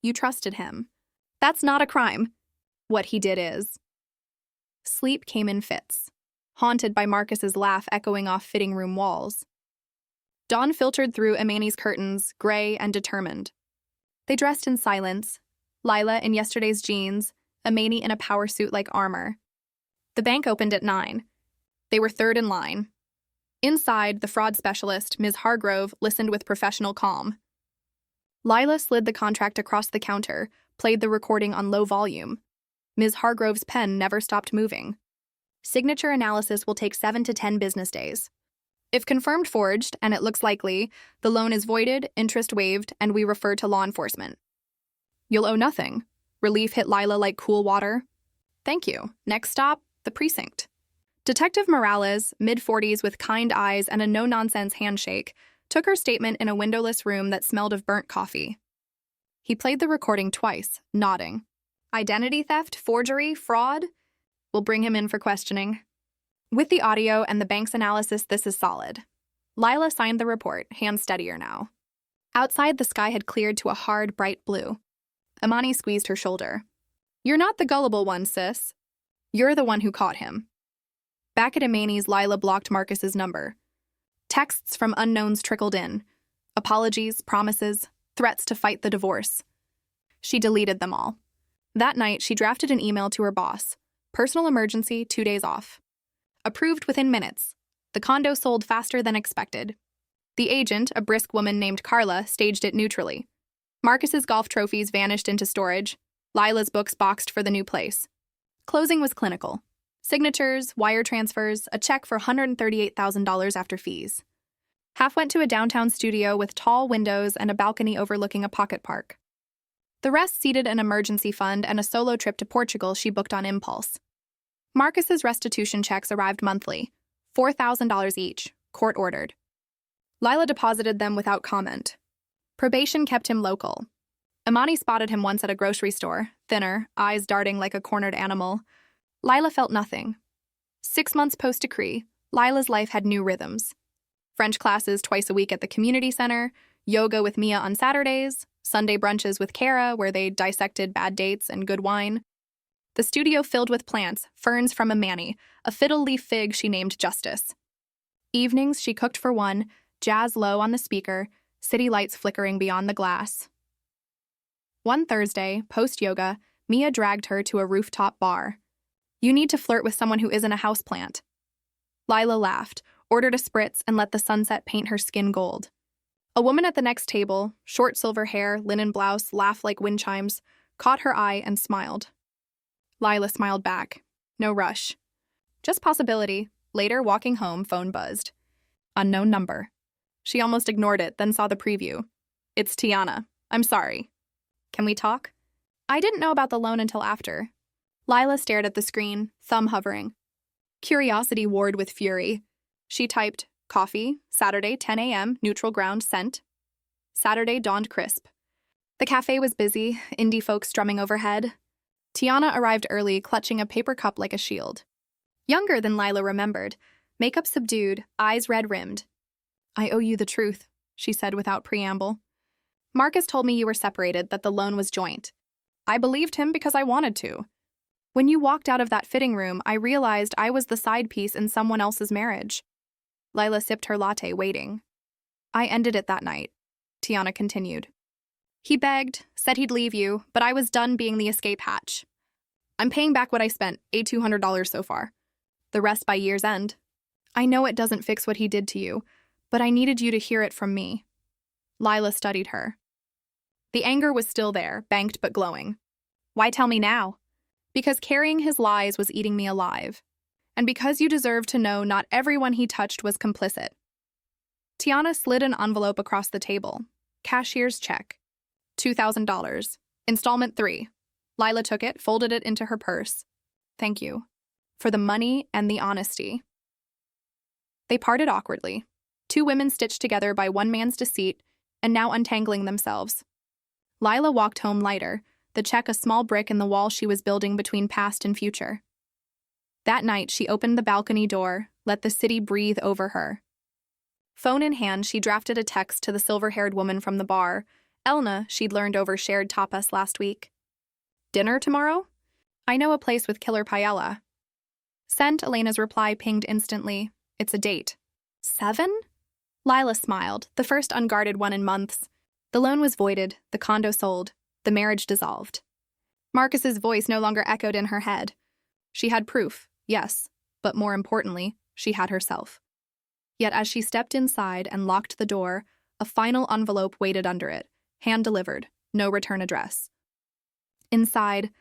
You trusted him. That's not a crime. What he did is. Sleep came in fits, haunted by Marcus's laugh echoing off fitting room walls. Dawn filtered through Amani's curtains, gray and determined. They dressed in silence, Lila in yesterday's jeans, Amani in a power suit like armor. The bank opened at 9. They were third in line. Inside, the fraud specialist, Ms. Hargrove, listened with professional calm. Lila slid the contract across the counter, played the recording on low volume. Ms. Hargrove's pen never stopped moving. Signature analysis will take 7 to 10 business days. If confirmed forged, and it looks likely, the loan is voided, interest waived, and we refer to law enforcement. You'll owe nothing. Relief hit Lila like cool water. Thank you. Next stop, the precinct. Detective Morales, mid-40s with kind eyes and a no-nonsense handshake, took her statement in a windowless room that smelled of burnt coffee. He played the recording twice, nodding. Identity theft, forgery, fraud? We'll bring him in for questioning. With the audio and the bank's analysis, this is solid. Lila signed the report, hands steadier now. Outside, the sky had cleared to a hard, bright blue. Amani squeezed her shoulder. You're not the gullible one, sis. You're the one who caught him. Back at Amani's, Lila blocked Marcus's number. Texts from unknowns trickled in. Apologies, promises, threats to fight the divorce. She deleted them all. That night, she drafted an email to her boss. Personal emergency, 2 days off. Approved within minutes. The condo sold faster than expected. The agent, a brisk woman named Carla, staged it neutrally. Marcus's golf trophies vanished into storage. Lila's books boxed for the new place. Closing was clinical. Signatures, wire transfers, a check for $138,000 after fees. Half went to a downtown studio with tall windows and a balcony overlooking a pocket park. The rest seated an emergency fund and a solo trip to Portugal she booked on impulse. Marcus's restitution checks arrived monthly, $4,000 each, court-ordered. Lila deposited them without comment. Probation kept him local. Amani spotted him once at a grocery store, thinner, eyes darting like a cornered animal. Lila felt nothing. 6 months post-decree, Lila's life had new rhythms. French classes twice a week at the community center, yoga with Mia on Saturdays, Sunday brunches with Kara where they dissected bad dates and good wine. The studio filled with plants, ferns from Amani, a fiddle-leaf fig she named Justice. Evenings she cooked for one, jazz low on the speaker, city lights flickering beyond the glass. One Thursday, post-yoga, Mia dragged her to a rooftop bar. You need to flirt with someone who isn't a houseplant. Lila laughed, ordered a spritz, and let the sunset paint her skin gold. A woman at the next table, short silver hair, linen blouse, laughed like wind chimes, caught her eye and smiled. Lila smiled back. No rush. Just possibility. Later, walking home, phone buzzed. Unknown number. She almost ignored it, then saw the preview. It's Tiana. I'm sorry. Can we talk? I didn't know about the loan until after. Lila stared at the screen, thumb hovering. Curiosity warred with fury. She typed, coffee, Saturday, 10 a.m., neutral ground, sent. Saturday dawned crisp. The cafe was busy, indie folks strumming overhead. Tiana arrived early, clutching a paper cup like a shield. Younger than Lila remembered, makeup subdued, eyes red-rimmed. I owe you the truth, she said without preamble. Marcus told me you were separated, that the loan was joint. I believed him because I wanted to. When you walked out of that fitting room, I realized I was the side piece in someone else's marriage. Lila sipped her latte, waiting. I ended it that night, Tiana continued. He begged, said he'd leave you, but I was done being the escape hatch. I'm paying back what I spent, $200 so far. The rest by year's end. I know it doesn't fix what he did to you, but I needed you to hear it from me. Lila studied her. The anger was still there, banked but glowing. Why tell me now? Because carrying his lies was eating me alive. And because you deserve to know not everyone he touched was complicit. Tiana slid an envelope across the table. Cashier's check. $2,000. Installment 3. Lila took it, folded it into her purse. Thank you. For the money and the honesty. They parted awkwardly. Two women stitched together by one man's deceit, and now untangling themselves. Lila walked home lighter, the check a small brick in the wall she was building between past and future. That night, she opened the balcony door, let the city breathe over her. Phone in hand, she drafted a text to the silver-haired woman from the bar, Elna, she'd learned over shared tapas last week. Dinner tomorrow? I know a place with killer paella. Sent, Elena's reply pinged instantly. It's a date. 7? Lila smiled, the first unguarded one in months. The loan was voided, the condo sold, the marriage dissolved. Marcus's voice no longer echoed in her head. She had proof, yes, but more importantly, she had herself. Yet as she stepped inside and locked the door, a final envelope waited under it, hand-delivered, no return address. Inside,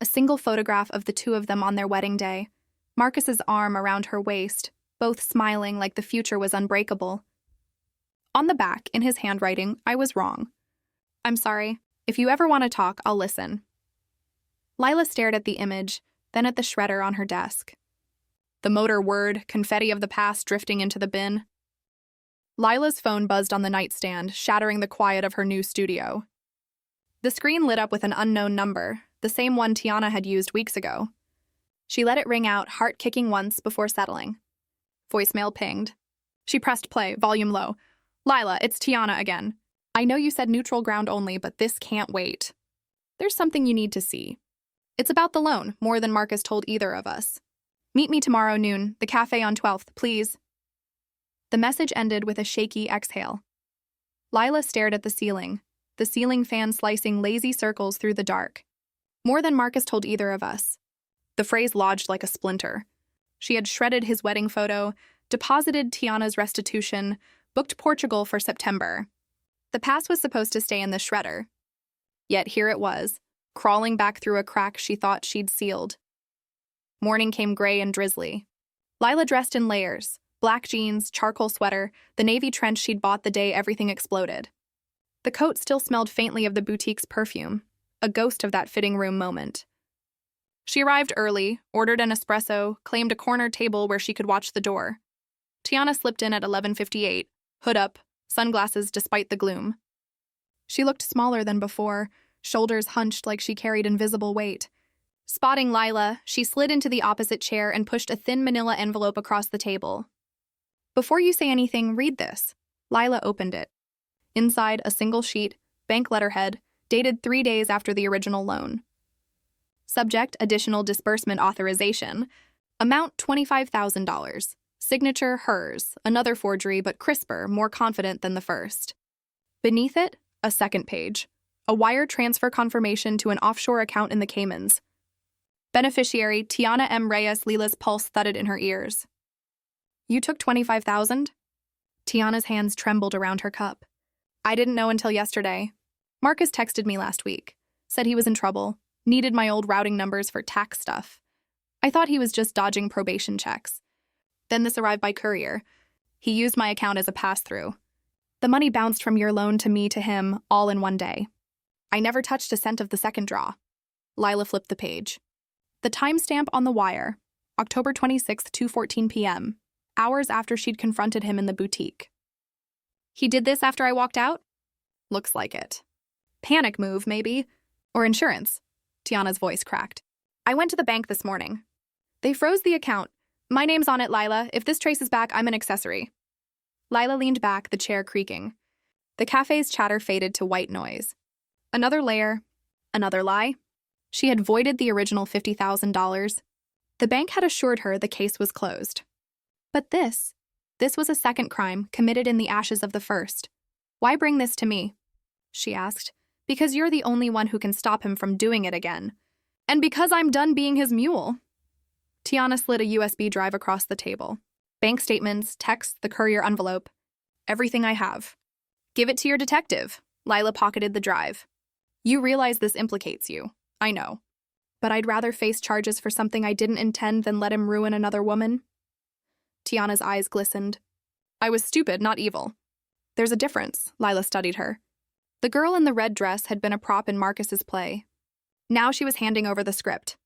a single photograph of the two of them on their wedding day, Marcus's arm around her waist, both smiling like the future was unbreakable. On the back, in his handwriting, I was wrong. I'm sorry. If you ever want to talk, I'll listen. Lila stared at the image, then at the shredder on her desk. The motor whirred, confetti of the past drifting into the bin. Lila's phone buzzed on the nightstand, shattering the quiet of her new studio. The screen lit up with an unknown number, the same one Tiana had used weeks ago. She let it ring out, heart kicking once before settling. Voicemail pinged. She pressed play, volume low. Lila, it's Tiana again. I know you said neutral ground only, but this can't wait. There's something you need to see. It's about the loan, more than Marcus told either of us. Meet me tomorrow noon, the cafe on 12th, please. The message ended with a shaky exhale. Lila stared at the ceiling fan slicing lazy circles through the dark. More than Marcus told either of us. The phrase lodged like a splinter. She had shredded his wedding photo, deposited Tiana's restitution, booked Portugal for September. The past was supposed to stay in the shredder. Yet here it was, crawling back through a crack she thought she'd sealed. Morning came gray and drizzly. Lila dressed in layers, black jeans, charcoal sweater, the navy trench she'd bought the day everything exploded. The coat still smelled faintly of the boutique's perfume, a ghost of that fitting room moment. She arrived early, ordered an espresso, claimed a corner table where she could watch the door. Tiana slipped in at 11:58, hood up, sunglasses despite the gloom. She looked smaller than before, shoulders hunched like she carried invisible weight. Spotting Lila, she slid into the opposite chair and pushed a thin manila envelope across the table. Before you say anything, read this. Lila opened it. Inside, a single sheet, bank letterhead, dated 3 days after the original loan. Subject, additional disbursement authorization. Amount, $25,000. Signature, hers. Another forgery, but crisper, more confident than the first. Beneath it, a second page. A wire transfer confirmation to an offshore account in the Caymans. Beneficiary, Tiana M. Reyes. Lila's pulse thudded in her ears. You took $25,000? Tiana's hands trembled around her cup. I didn't know until yesterday. Marcus texted me last week. Said he was in trouble. Needed my old routing numbers for tax stuff. I thought he was just dodging probation checks. Then this arrived by courier. He used my account as a pass-through. The money bounced from your loan to me to him, all in one day. I never touched a cent of the second draw. Lila flipped the page. The timestamp on the wire, October 26th, 2:14 p.m., hours after she'd confronted him in the boutique. He did this after I walked out? Looks like it. Panic move, maybe. Or insurance. Tiana's voice cracked. I went to the bank this morning. They froze the account. My name's on it, Lila. If this traces back, I'm an accessory. Lila leaned back, the chair creaking. The cafe's chatter faded to white noise. Another layer. Another lie. She had voided the original $50,000. The bank had assured her the case was closed. But this was a second crime committed in the ashes of the first. Why bring this to me? She asked. Because you're the only one who can stop him from doing it again. And because I'm done being his mule. Tiana slid a USB drive across the table. Bank statements, texts, the courier envelope. Everything I have. Give it to your detective. Lila pocketed the drive. You realize this implicates you. I know. But I'd rather face charges for something I didn't intend than let him ruin another woman. Tiana's eyes glistened. I was stupid, not evil. There's a difference, Lila studied her. The girl in the red dress had been a prop in Marcus's play. Now she was handing over the script.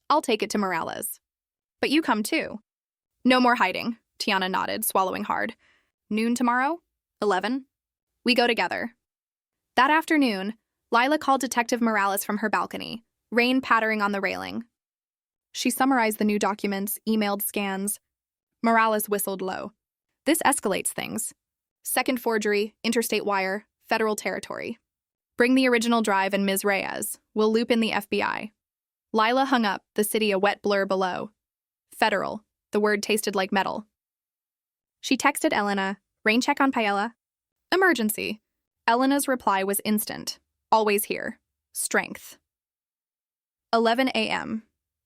I'll take it to Morales. But you come too. No more hiding, Tiana nodded, swallowing hard. Noon tomorrow? 11? We go together. That afternoon, Lila called Detective Morales from her balcony, rain pattering on the railing. She summarized the new documents, emailed scans. Morales whistled low. This escalates things. Second forgery, interstate wire, federal territory. Bring the original drive and Ms. Reyes. We'll loop in the FBI. Lila hung up, the city a wet blur below. Federal. The word tasted like metal. She texted Elena, rain check on Paella. Emergency. Elena's reply was instant. Always here. Strength. 11 a.m.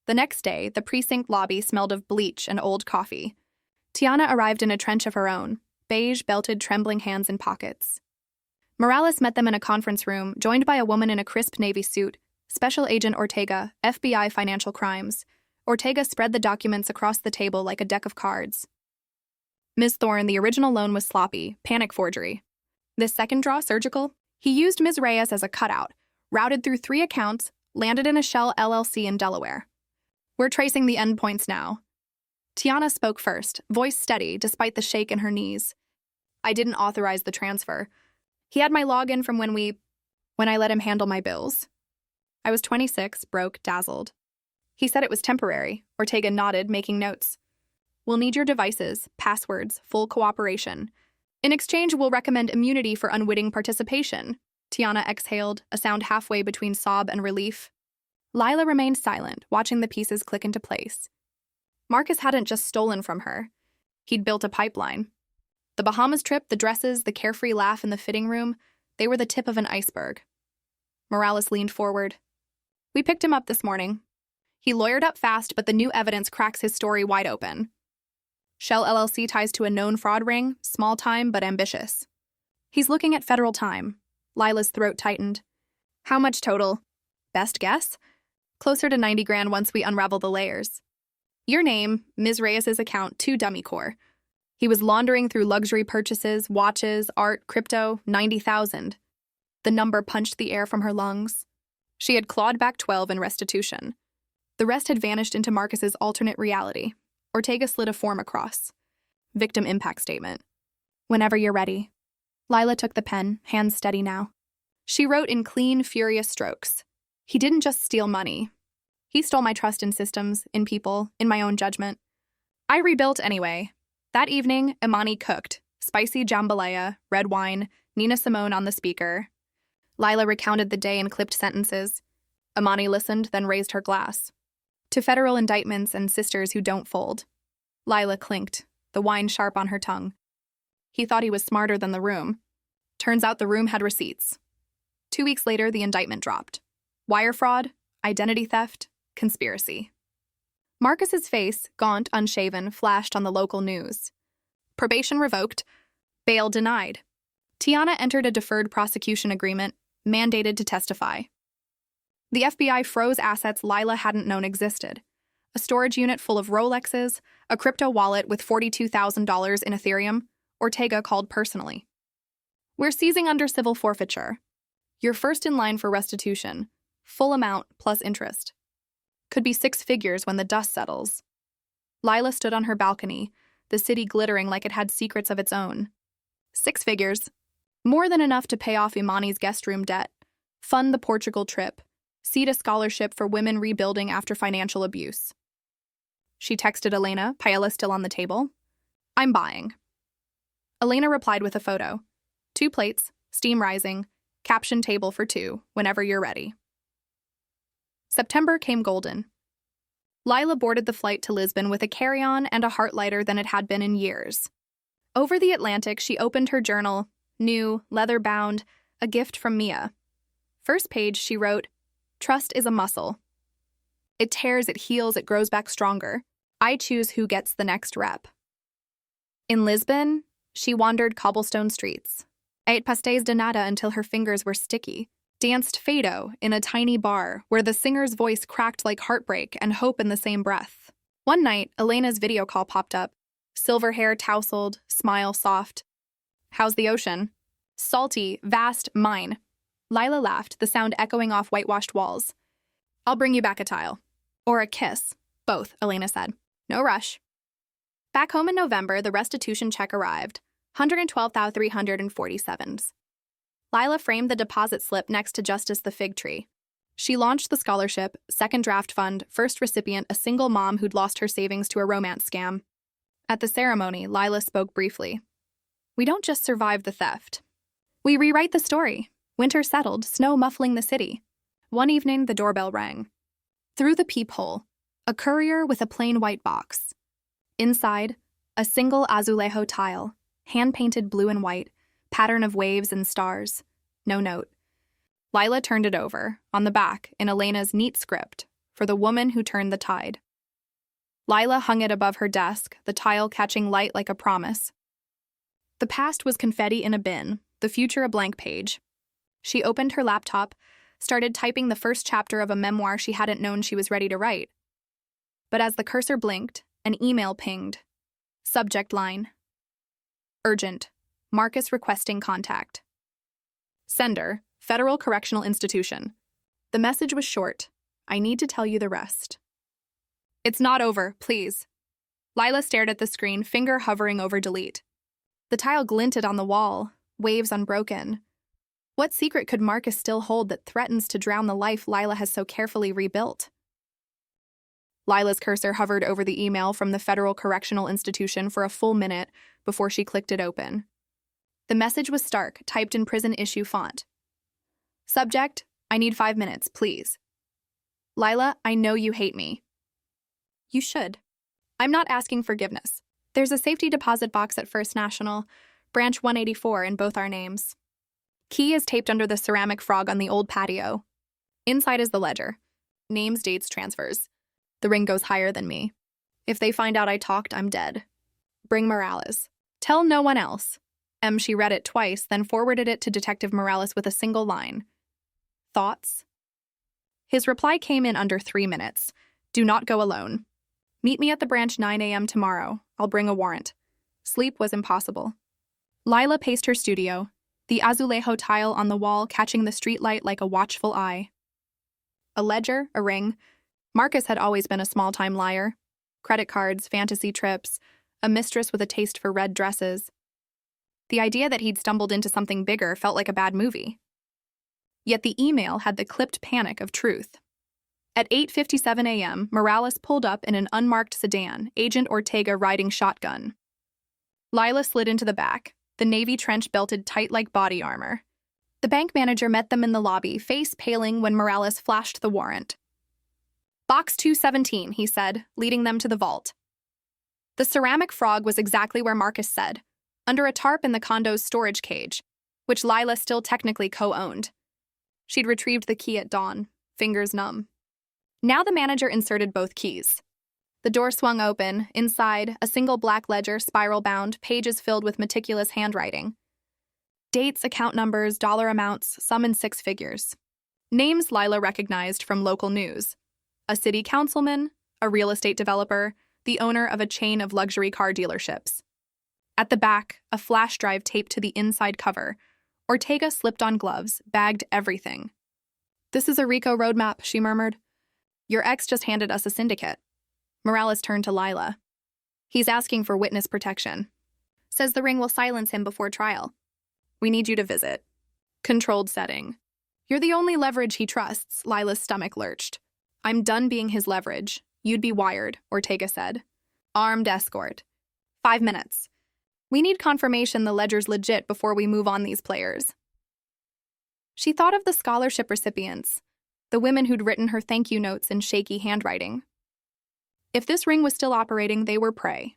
The next day, the precinct lobby smelled of bleach and old coffee. Tiana arrived in a trench of her own, beige, belted, trembling hands in pockets. Morales met them in a conference room, joined by a woman in a crisp navy suit, Special Agent Ortega, FBI Financial Crimes. Ortega spread the documents across the table like a deck of cards. Ms. Thorne, the original loan was sloppy, panic forgery. This second draw, surgical? He used Ms. Reyes as a cutout, routed through 3 accounts, landed in a Shell LLC in Delaware. We're tracing the endpoints now. Tiana spoke first, voice steady despite the shake in her knees. I didn't authorize the transfer. He had my login from when I let him handle my bills. I was 26, broke, dazzled. He said it was temporary. Ortega nodded, making notes. We'll need your devices, passwords, full cooperation. In exchange, we'll recommend immunity for unwitting participation. Tiana exhaled, a sound halfway between sob and relief. Lila remained silent, watching the pieces click into place. Marcus hadn't just stolen from her. He'd built a pipeline. The Bahamas trip, the dresses, the carefree laugh in the fitting room, they were the tip of an iceberg. Morales leaned forward. We picked him up this morning. He lawyered up fast, but the new evidence cracks his story wide open. Shell LLC ties to a known fraud ring, small time but ambitious. He's looking at federal time. Lila's throat tightened. How much total? Best guess? Closer to 90 grand once we unravel the layers. Your name, Ms. Reyes' account, 2 dummy core. He was laundering through luxury purchases, watches, art, crypto, 90,000. The number punched the air from her lungs. She had clawed back 12 in restitution. The rest had vanished into Marcus's alternate reality. Ortega slid a form across. Victim impact statement. Whenever you're ready. Lila took the pen, hands steady now. She wrote in clean, furious strokes. He didn't just steal money. He stole my trust in systems, in people, in my own judgment. I rebuilt anyway. That evening, Imani cooked. Spicy jambalaya, red wine, Nina Simone on the speaker. Lila recounted the day in clipped sentences. Imani listened, then raised her glass. To federal indictments and sisters who don't fold. Lila clinked, the wine sharp on her tongue. He thought he was smarter than the room. Turns out the room had receipts. 2 weeks later, the indictment dropped. Wire fraud, identity theft, conspiracy. Marcus's face, gaunt, unshaven, flashed on the local news. Probation revoked, bail denied. Tiana entered a deferred prosecution agreement, mandated to testify. The FBI froze assets Lila hadn't known existed. A storage unit full of Rolexes, a crypto wallet with $42,000 in Ethereum. Ortega called personally. We're seizing under civil forfeiture. You're first in line for restitution. Full amount plus interest. Could be 6 figures when the dust settles. Lila stood on her balcony, the city glittering like it had secrets of its own. 6 figures. More than enough to pay off Imani's guest room debt, fund the Portugal trip, seed a scholarship for women rebuilding after financial abuse. She texted Elena, paella still on the table. I'm buying. Elena replied with a photo. 2 plates, steam rising, caption table for 2, whenever you're ready. September came golden. Lila boarded the flight to Lisbon with a carry-on and a heart lighter than it had been in years. Over the Atlantic, she opened her journal, new, leather-bound, a gift from Mia. First page, she wrote, Trust is a muscle. It tears, it heals, it grows back stronger. I choose who gets the next rep. In Lisbon, she wandered cobblestone streets, ate pastéis de nata until her fingers were sticky, danced fado in a tiny bar where the singer's voice cracked like heartbreak and hope in the same breath. One night, Elena's video call popped up. Silver hair tousled, smile soft. How's the ocean? Salty, vast, mine. Lila laughed, the sound echoing off whitewashed walls. I'll bring you back a tile. Or a kiss. Both, Elena said. No rush. Back home in November, the restitution check arrived. 112,347. Lila framed the deposit slip next to Justice the Fig Tree. She launched the scholarship, second draft fund, first recipient a single mom who'd lost her savings to a romance scam. At the ceremony, Lila spoke briefly. We don't just survive the theft. We rewrite the story. Winter settled, snow muffling the city. One evening, the doorbell rang. Through the peephole, a courier with a plain white box. Inside, a single azulejo tile, hand-painted blue and white, pattern of waves and stars. No note. Lila turned it over, on the back, in Elena's neat script, for the woman who turned the tide. Lila hung it above her desk, the tile catching light like a promise. The past was confetti in a bin, the future a blank page. She opened her laptop, started typing the first chapter of a memoir she hadn't known she was ready to write. But as the cursor blinked, an email pinged. Subject line. Urgent. Marcus requesting contact. Sender, Federal Correctional Institution. The message was short. I need to tell you the rest. It's not over, please. Lila stared at the screen, finger hovering over delete. The tile glinted on the wall, waves unbroken. What secret could Marcus still hold that threatens to drown the life Lila has so carefully rebuilt? Lila's cursor hovered over the email from the Federal Correctional Institution for a full minute before she clicked it open. The message was stark, typed in prison-issue font. Subject, I need 5 minutes, please. Lila, I know you hate me. You should. I'm not asking forgiveness. There's a safety deposit box at First National, branch 184 in both our names. Key is taped under the ceramic frog on the old patio. Inside is the ledger. Names, dates, transfers. The ring goes higher than me. If they find out I talked, I'm dead. Bring Morales. Tell no one else. She read it twice, then forwarded it to Detective Morales with a single line. Thoughts? His reply came in under 3 minutes. Do not go alone. Meet me at the branch 9 a.m. tomorrow. I'll bring a warrant. Sleep was impossible. Lila paced her studio, the azulejo tile on the wall catching the streetlight like a watchful eye. A ledger, a ring. Marcus had always been a small-time liar. Credit cards, fantasy trips, a mistress with a taste for red dresses. The idea that he'd stumbled into something bigger felt like a bad movie. Yet the email had the clipped panic of truth. At 8:57 a.m., Morales pulled up in an unmarked sedan, Agent Ortega riding shotgun. Lila slid into the back, the navy trench belted tight like body armor. The bank manager met them in the lobby, face paling when Morales flashed the warrant. Box 217, he said, leading them to the vault. The ceramic frog was exactly where Marcus said, under a tarp in the condo's storage cage, which Lila still technically co-owned. She'd retrieved the key at dawn, fingers numb. Now the manager inserted both keys. The door swung open. Inside, a single black ledger, spiral-bound, pages filled with meticulous handwriting. Dates, account numbers, dollar amounts, some in 6 figures. Names Lila recognized from local news. A city councilman, a real estate developer, the owner of a chain of luxury car dealerships. At the back, a flash drive taped to the inside cover. Ortega slipped on gloves, bagged everything. This is a RICO roadmap, she murmured. Your ex just handed us a syndicate. Morales turned to Lila. He's asking for witness protection. Says the ring will silence him before trial. We need you to visit. Controlled setting. You're the only leverage he trusts, Lila's stomach lurched. I'm done being his leverage. You'd be wired, Ortega said. Armed escort. 5 minutes. We need confirmation the ledger's legit before we move on these players. She thought of the scholarship recipients, the women who'd written her thank you notes in shaky handwriting. If this ring was still operating, they were prey.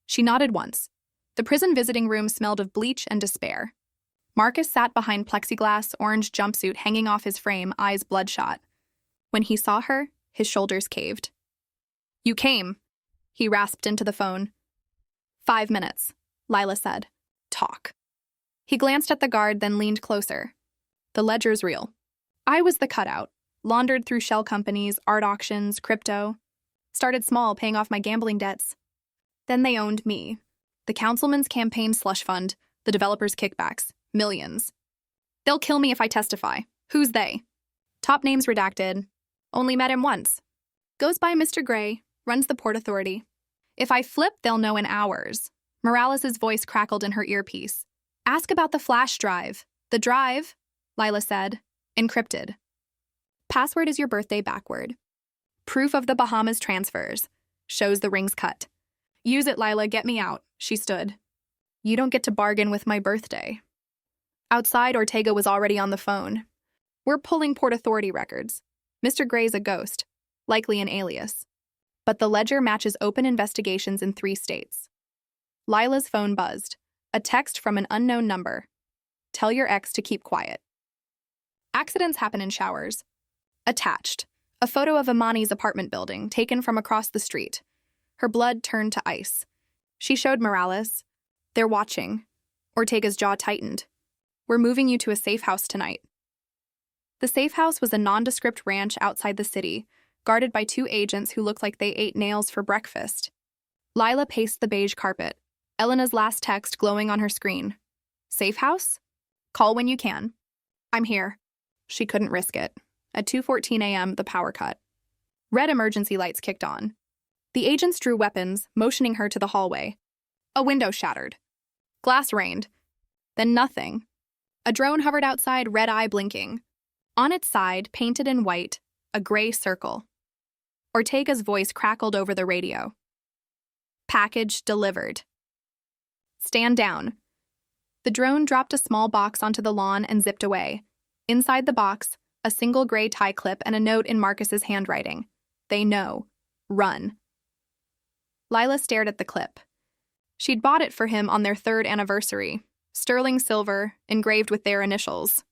She nodded once. The prison visiting room smelled of bleach and despair. Marcus sat behind plexiglass, orange jumpsuit hanging off his frame, eyes bloodshot. When he saw her, his shoulders caved. You came, he rasped into the phone. 5 minutes, Lila said. Talk. He glanced at the guard, then leaned closer. The ledger's real. I was the cutout. Laundered through shell companies, art auctions, crypto. Started small, paying off my gambling debts. Then they owned me. The councilman's campaign slush fund, the developer's kickbacks, millions. They'll kill me if I testify. Who's they? Top names redacted. Only met him once. Goes by Mr. Gray, runs the Port Authority. If I flip, they'll know in hours. Morales' voice crackled in her earpiece. Ask about the flash drive. The drive, Lila said, encrypted. Password is your birthday backward. Proof of the Bahamas transfers. Shows the rings cut. Use it, Lila, get me out, she stood. You don't get to bargain with my birthday. Outside, Ortega was already on the phone. We're pulling Port Authority records. Mr. Gray's a ghost, likely an alias. But the ledger matches open investigations in 3 states. Lila's phone buzzed. A text from an unknown number. Tell your ex to keep quiet. Accidents happen in showers. Attached. A photo of Imani's apartment building, taken from across the street. Her blood turned to ice. She showed Morales. They're watching. Ortega's jaw tightened. We're moving you to a safe house tonight. The safe house was a nondescript ranch outside the city, guarded by 2 agents who looked like they ate nails for breakfast. Lila paced the beige carpet, Elena's last text glowing on her screen. Safe house? Call when you can. I'm here. She couldn't risk it. At 2:14 a.m., the power cut. Red emergency lights kicked on. The agents drew weapons, motioning her to the hallway. A window shattered. Glass rained. Then nothing. A drone hovered outside, red eye blinking. On its side, painted in white, a gray circle. Ortega's voice crackled over the radio. Package delivered. Stand down. The drone dropped a small box onto the lawn and zipped away. Inside the box, a single gray tie clip and a note in Marcus's handwriting. They know. Run. Lila stared at the clip. She'd bought it for him on their 3rd anniversary. Sterling silver, engraved with their initials.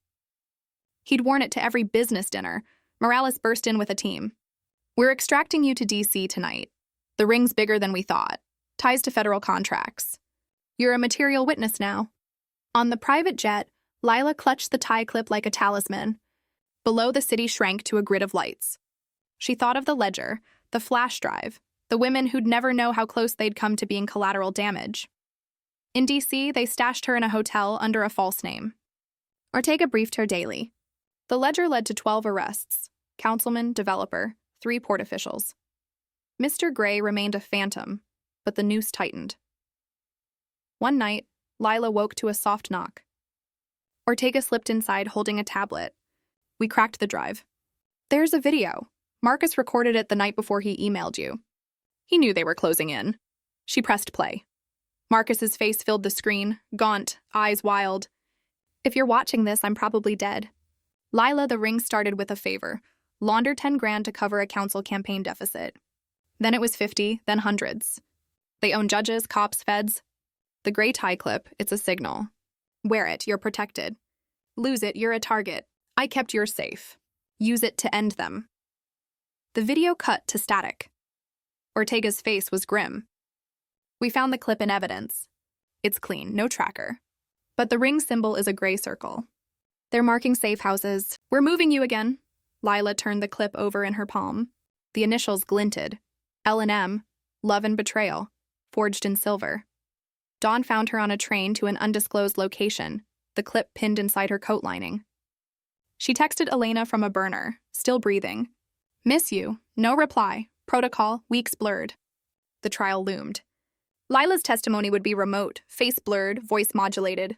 He'd worn it to every business dinner. Morales burst in with a team. We're extracting you to D.C. tonight. The ring's bigger than we thought. Ties to federal contracts. You're a material witness now. On the private jet, Lila clutched the tie clip like a talisman. Below, the city shrank to a grid of lights. She thought of the ledger, the flash drive, the women who'd never know how close they'd come to being collateral damage. In D.C., they stashed her in a hotel under a false name. Ortega briefed her daily. The ledger led to 12 arrests, councilman, developer, 3 port officials. Mr. Gray remained a phantom, but the noose tightened. One night, Lila woke to a soft knock. Ortega slipped inside holding a tablet. We cracked the drive. There's a video. Marcus recorded it the night before he emailed you. He knew they were closing in. She pressed play. Marcus's face filled the screen, gaunt, eyes wild. If you're watching this, I'm probably dead. Lila, the ring started with a favor. Launder 10 grand to cover a council campaign deficit. Then it was 50, then hundreds. They own judges, cops, feds. The gray tie clip, it's a signal. Wear it, you're protected. Lose it, you're a target. I kept yours safe. Use it to end them. The video cut to static. Ortega's face was grim. We found the clip in evidence. It's clean, no tracker. But the ring symbol is a gray circle. They're marking safe houses. We're moving you again. Lila turned the clip over in her palm. The initials glinted. L&M, love and betrayal, forged in silver. Dawn found her on a train to an undisclosed location, the clip pinned inside her coat lining. She texted Elena from a burner, still breathing. Miss you. No reply. Protocol, weeks blurred. The trial loomed. Lila's testimony would be remote, face blurred, voice modulated.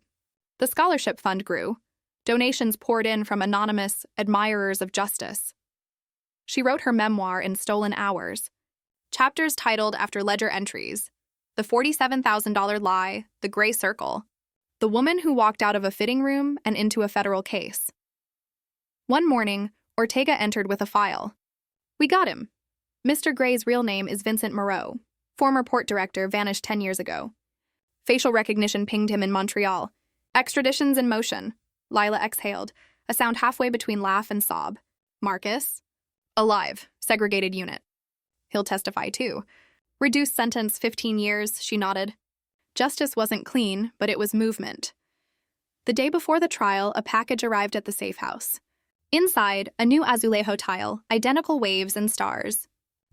The scholarship fund grew. Donations poured in from anonymous admirers of justice. She wrote her memoir in stolen hours. Chapters titled after ledger entries. The $47,000 lie, the gray circle. The woman who walked out of a fitting room and into a federal case. One morning, Ortega entered with a file. We got him. Mr. Gray's real name is Vincent Moreau, former port director vanished 10 years ago. Facial recognition pinged him in Montreal. Extradition's in motion. Lila exhaled, a sound halfway between laugh and sob. Marcus? Alive, segregated unit. He'll testify too. Reduced sentence 15 years, she nodded. Justice wasn't clean, but it was movement. The day before the trial, a package arrived at the safe house. Inside, a new azulejo tile, identical waves and stars.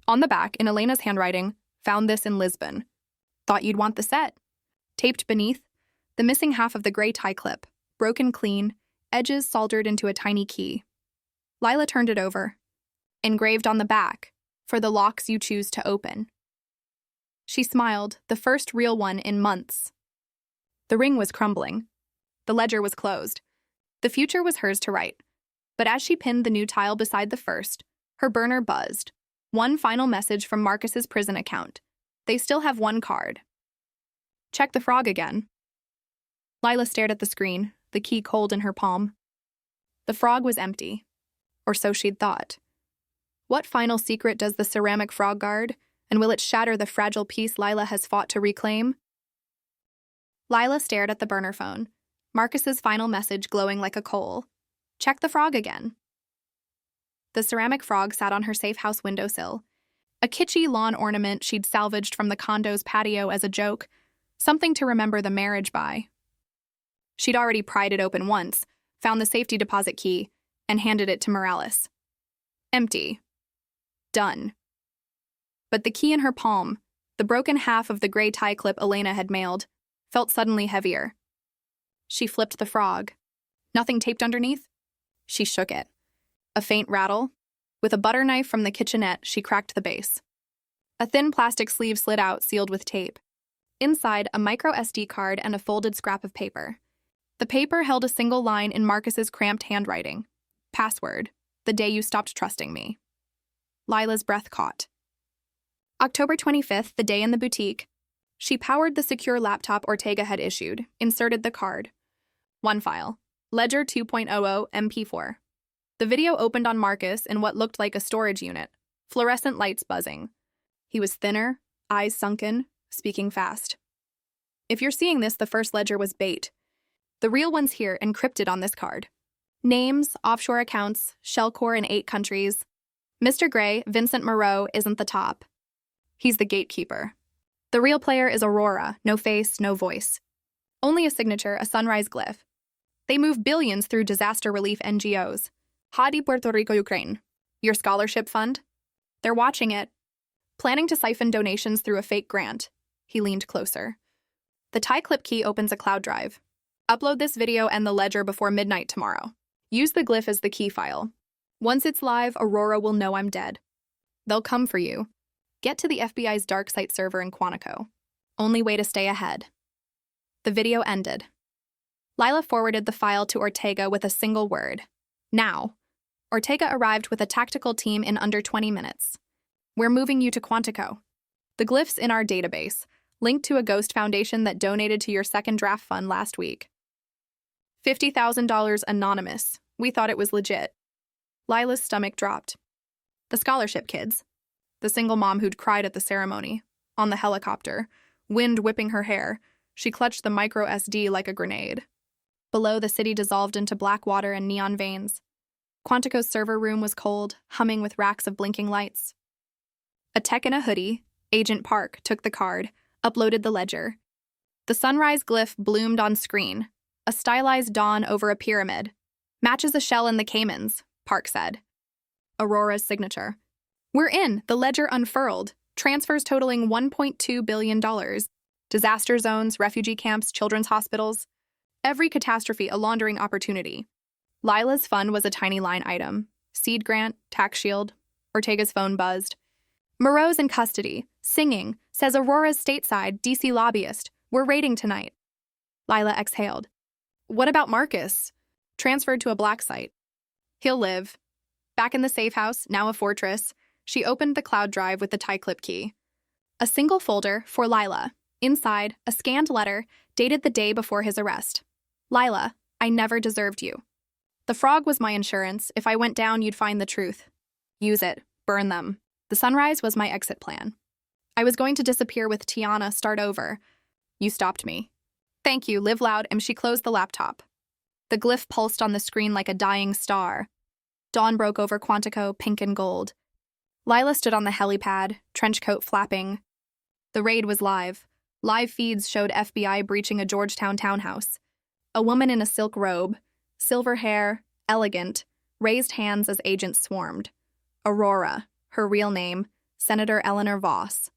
On the back, in Elena's handwriting, found this in Lisbon. Thought you'd want the set. Taped beneath, the missing half of the gray tie clip, broken clean, edges soldered into a tiny key. Lila turned it over. Engraved on the back, for the locks you choose to open. She smiled, the first real one in months. The ring was crumbling. The ledger was closed. The future was hers to write. But as she pinned the new tile beside the first, her burner buzzed. One final message from Marcus's prison account. They still have one card. Check the frog again. Lila stared at the screen, the key cold in her palm. The frog was empty. Or so she'd thought. What final secret does the ceramic frog guard, and will it shatter the fragile peace Lila has fought to reclaim? Lila stared at the burner phone, Marcus's final message glowing like a coal. Check the frog again. The ceramic frog sat on her safe house windowsill, a kitschy lawn ornament she'd salvaged from the condo's patio as a joke, something to remember the marriage by. She'd already pried it open once, found the safety deposit key, and handed it to Morales. Empty. Done. But the key in her palm, the broken half of the gray tie clip Elena had mailed, felt suddenly heavier. She flipped the frog. Nothing taped underneath? She shook it. A faint rattle. With a butter knife from the kitchenette, she cracked the base. A thin plastic sleeve slid out, sealed with tape. Inside, a micro SD card and a folded scrap of paper. The paper held a single line in Marcus's cramped handwriting. Password. The day you stopped trusting me. Lila's breath caught. October 25th, the day in the boutique. She powered the secure laptop Ortega had issued, inserted the card. One file. Ledger 2.00 MP4. The video opened on Marcus in what looked like a storage unit, fluorescent lights buzzing. He was thinner, eyes sunken, speaking fast. If you're seeing this, the first ledger was bait. The real one's here, encrypted on this card. Names, offshore accounts, shellcore in 8 countries. Mr. Gray, Vincent Moreau, isn't the top. He's the gatekeeper. The real player is Aurora, no face, no voice. Only a signature, a sunrise glyph. They move billions through disaster relief NGOs. Hadi Puerto Rico, Ukraine. Your scholarship fund? They're watching it. Planning to siphon donations through a fake grant. He leaned closer. The tie clip key opens a cloud drive. Upload this video and the ledger before midnight tomorrow. Use the glyph as the key file. Once it's live, Aurora will know I'm dead. They'll come for you. Get to the FBI's dark site server in Quantico. Only way to stay ahead. The video ended. Lila forwarded the file to Ortega with a single word. Now. Ortega arrived with a tactical team in under 20 minutes. We're moving you to Quantico. The glyph's in our database, linked to a ghost foundation that donated to your second draft fund last week. $50,000 anonymous. We thought it was legit. Lila's stomach dropped. The scholarship kids. The single mom who'd cried at the ceremony. On the helicopter. Wind whipping her hair. She clutched the micro SD like a grenade. Below, the city dissolved into black water and neon veins. Quantico's server room was cold, humming with racks of blinking lights. A tech in a hoodie, Agent Park, took the card, uploaded the ledger. The sunrise glyph bloomed on screen, a stylized dawn over a pyramid. Matches a shell in the Caymans, Park said. Aurora's signature. We're in, the ledger unfurled, transfers totaling $1.2 billion. Disaster zones, refugee camps, children's hospitals. Every catastrophe a laundering opportunity. Lila's fund was a tiny line item. Seed grant, tax shield. Ortega's phone buzzed. Moreau's in custody, singing, says Aurora's stateside, DC lobbyist. We're raiding tonight. Lila exhaled. What about Marcus? Transferred to a black site. He'll live. Back in the safe house, now a fortress, she opened the cloud drive with the tie clip key. A single folder for Lila. Inside, a scanned letter dated the day before his arrest. Lila, I never deserved you. The frog was my insurance. If I went down, you'd find the truth. Use it. Burn them. The sunrise was my exit plan. I was going to disappear with Tiana, start over. You stopped me. Thank you, live loud, and she closed the laptop. The glyph pulsed on the screen like a dying star. Dawn broke over Quantico, pink and gold. Lila stood on the helipad, trench coat flapping. The raid was live. Live feeds showed FBI breaching a Georgetown townhouse. A woman in a silk robe, silver hair, elegant, raised hands as agents swarmed. Aurora, her real name, Senator Eleanor Voss.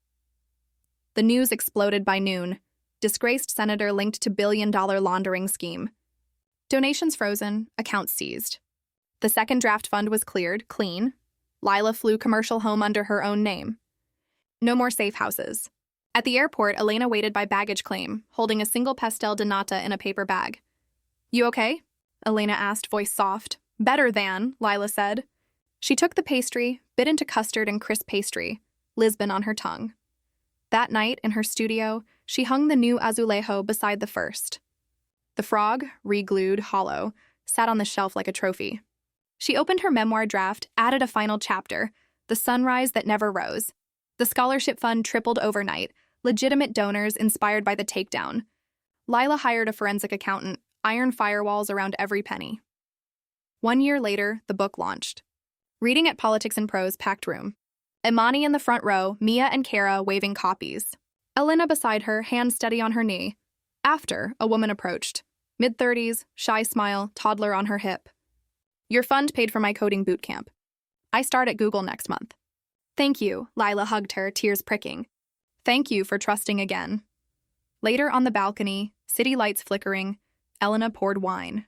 The news exploded by noon. Disgraced senator linked to billion-dollar laundering scheme. Donations frozen, accounts seized. The second draft fund was cleared, clean. Lila flew commercial home under her own name. No more safe houses. At the airport, Elena waited by baggage claim, holding a single pastel de nata in a paper bag. You okay? Elena asked, voice soft. Better than, Lila said. She took the pastry, bit into custard and crisp pastry, Lisbon on her tongue. That night, in her studio, she hung the new azulejo beside the first. The frog, re-glued, hollow, sat on the shelf like a trophy. She opened her memoir draft, added a final chapter, The Sunrise That Never Rose. The scholarship fund tripled overnight, legitimate donors inspired by the takedown. Lila hired a forensic accountant, iron firewalls around every penny. 1 year later, the book launched. Reading at Politics and Prose packed room. Imani in the front row, Mia and Kara waving copies. Elena beside her, hand steady on her knee. After, a woman approached. Mid-30s, shy smile, toddler on her hip. Your fund paid for my coding boot camp. I start at Google next month. Thank you, Lila hugged her, tears pricking. Thank you for trusting again. Later on the balcony, city lights flickering, Elena poured wine.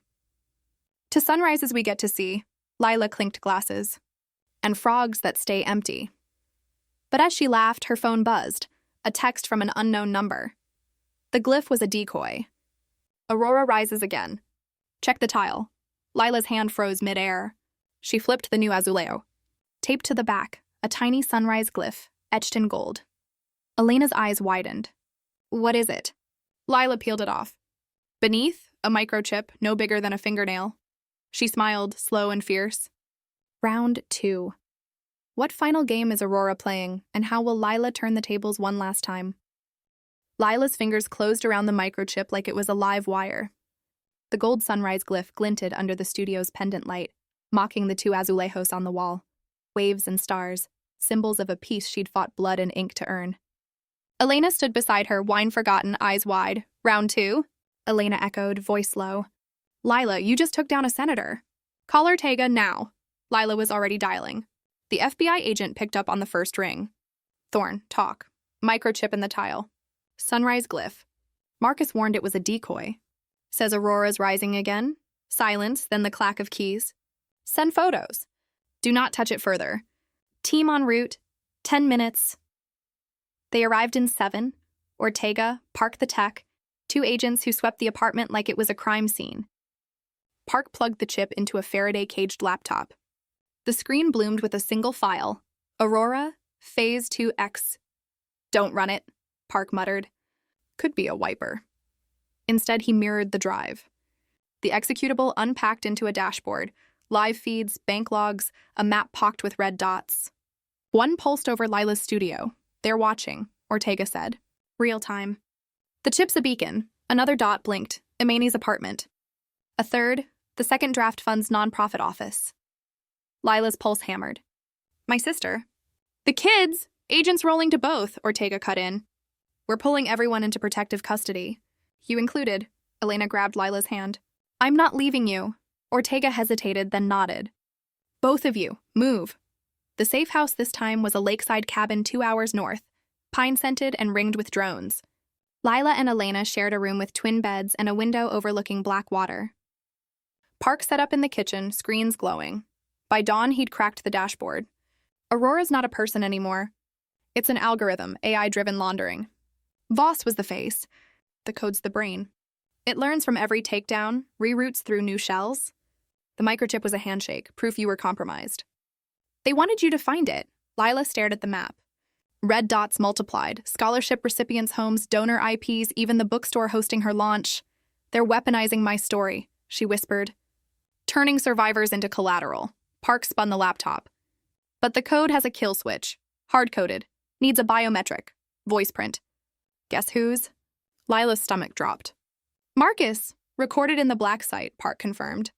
To sunrises we get to see, Lila clinked glasses. And frogs that stay empty. But as she laughed, her phone buzzed, a text from an unknown number. The glyph was a decoy. Aurora rises again. Check the tile. Lila's hand froze mid-air. She flipped the new azulejo. Taped to the back, a tiny sunrise glyph, etched in gold. Elena's eyes widened. What is it? Lila peeled it off. Beneath, a microchip no bigger than a fingernail. She smiled, slow and fierce. Round 2. What final game is Aurora playing, and how will Lila turn the tables one last time? Lila's fingers closed around the microchip like it was a live wire. The gold sunrise glyph glinted under the studio's pendant light, mocking the 2 azulejos on the wall. Waves and stars, symbols of a peace she'd fought blood and ink to earn. Elena stood beside her, wine forgotten, eyes wide. Round 2? Elena echoed, voice low. Lila, you just took down a senator. Call Ortega now. Lila was already dialing. The FBI agent picked up on the first ring. Thorne, talk. Microchip in the tile. Sunrise glyph. Marcus warned it was a decoy. Says Aurora's rising again. Silence, then the clack of keys. Send photos. Do not touch it further. Team en route. 10 minutes. They arrived in 7. Ortega, Park the tech, 2 agents who swept the apartment like it was a crime scene. Park plugged the chip into a Faraday-caged laptop. The screen bloomed with a single file. Aurora, Phase 2X. Don't run it, Park muttered. Could be a wiper. Instead, he mirrored the drive. The executable unpacked into a dashboard, live feeds, bank logs, a map pocked with red dots. One pulsed over Lila's studio. They're watching, Ortega said. Real time. The chip's a beacon. Another dot blinked. Imani's apartment. A third, the second draft fund's nonprofit office. Lila's pulse hammered. My sister. The kids! Agents rolling to both, Ortega cut in. We're pulling everyone into protective custody. You included. Elena grabbed Lila's hand. I'm not leaving you. Ortega hesitated, then nodded. Both of you, move. The safe house this time was a lakeside cabin 2 hours north, pine-scented and ringed with drones. Lila and Elena shared a room with twin beds and a window overlooking black water. Park set up in the kitchen, screens glowing. By dawn, he'd cracked the dashboard. Aurora's not a person anymore. It's an algorithm, AI-driven laundering. Voss was the face. The code's the brain. It learns from every takedown, reroutes through new shells. The microchip was a handshake, proof you were compromised. They wanted you to find it. Lila stared at the map. Red dots multiplied, scholarship recipients' homes, donor IPs, even the bookstore hosting her launch. They're weaponizing my story, she whispered. Turning survivors into collateral. Park spun the laptop. But the code has a kill switch. Hard-coded. Needs a biometric. Voice print. Guess whose? Lila's stomach dropped. Marcus! Recorded in the black site, Park confirmed.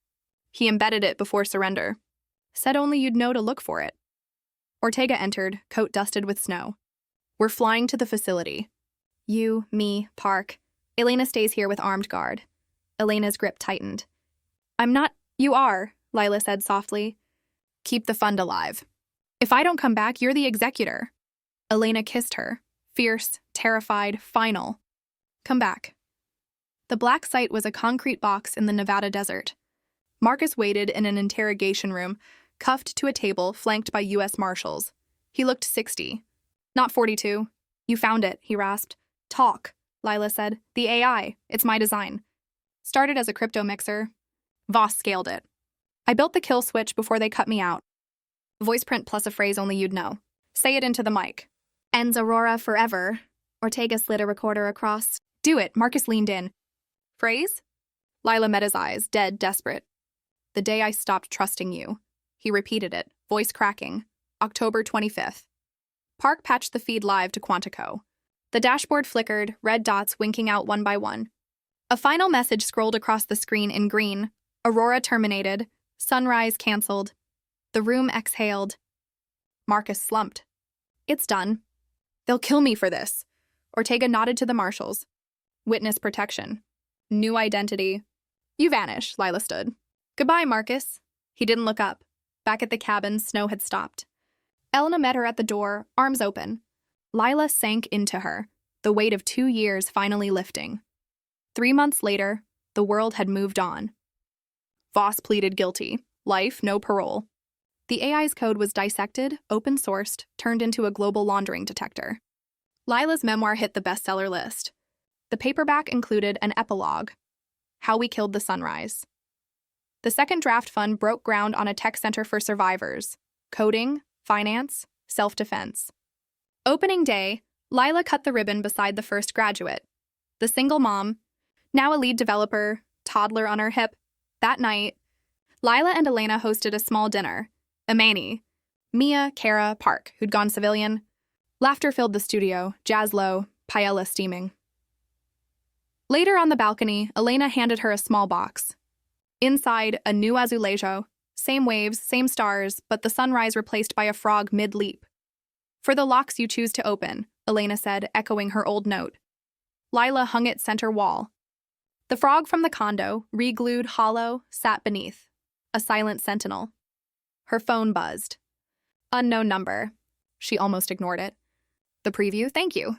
He embedded it before surrender. Said only you'd know to look for it. Ortega entered, coat dusted with snow. We're flying to the facility. You, me, Park. Elena stays here with armed guard. Elena's grip tightened. I'm not— You are, Lila said softly. Keep the fund alive. If I don't come back, you're the executor. Elena kissed her. Fierce, terrified, final. Come back. The black site was a concrete box in the Nevada desert. Marcus waited in an interrogation room, cuffed to a table flanked by U.S. Marshals. He looked 60. Not 42. You found it, he rasped. Talk, Lila said. The AI. It's my design. Started as a crypto mixer. Voss scaled it. I built the kill switch before they cut me out. Voice print plus a phrase only you'd know. Say it into the mic. Ends Aurora forever. Ortega slid a recorder across. Do it, Marcus leaned in. Phrase? Lila met his eyes, dead desperate. The day I stopped trusting you. He repeated it, voice cracking. October 25th. Park patched the feed live to Quantico. The dashboard flickered, red dots winking out one by one. A final message scrolled across the screen in green. Aurora terminated. Sunrise canceled. The room exhaled. Marcus slumped. It's done. They'll kill me for this. Ortega nodded to the marshals. Witness protection. New identity. You vanish, Lila stood. Goodbye, Marcus. He didn't look up. Back at the cabin, snow had stopped. Elena met her at the door, arms open. Lila sank into her, the weight of 2 years finally lifting. 3 months later, the world had moved on. Voss pleaded guilty. Life, no parole. The AI's code was dissected, open-sourced, turned into a global laundering detector. Lila's memoir hit the bestseller list. The paperback included an epilogue, How We Killed the Sunrise. The Second Draft Fund broke ground on a tech center for survivors, coding, finance, self-defense. Opening day, Lila cut the ribbon beside the first graduate. The single mom, now a lead developer, toddler on her hip. That night, Lila and Elena hosted a small dinner. Imani, Mia, Kara, Park, who'd gone civilian. Laughter filled the studio, jazz low, paella steaming. Later on the balcony, Elena handed her a small box. Inside, a new azulejo. Same waves, same stars, but the sunrise replaced by a frog mid-leap. For the locks you choose to open, Elena said, echoing her old note. Lila hung it center wall. The frog from the condo, re-glued hollow, sat beneath. A silent sentinel. Her phone buzzed. Unknown number. She almost ignored it. The preview, thank you.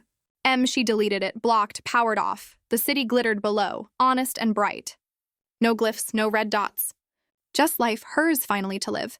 She deleted it, blocked, powered off. The city glittered below, honest and bright. No glyphs, no red dots. Just life, hers finally to live.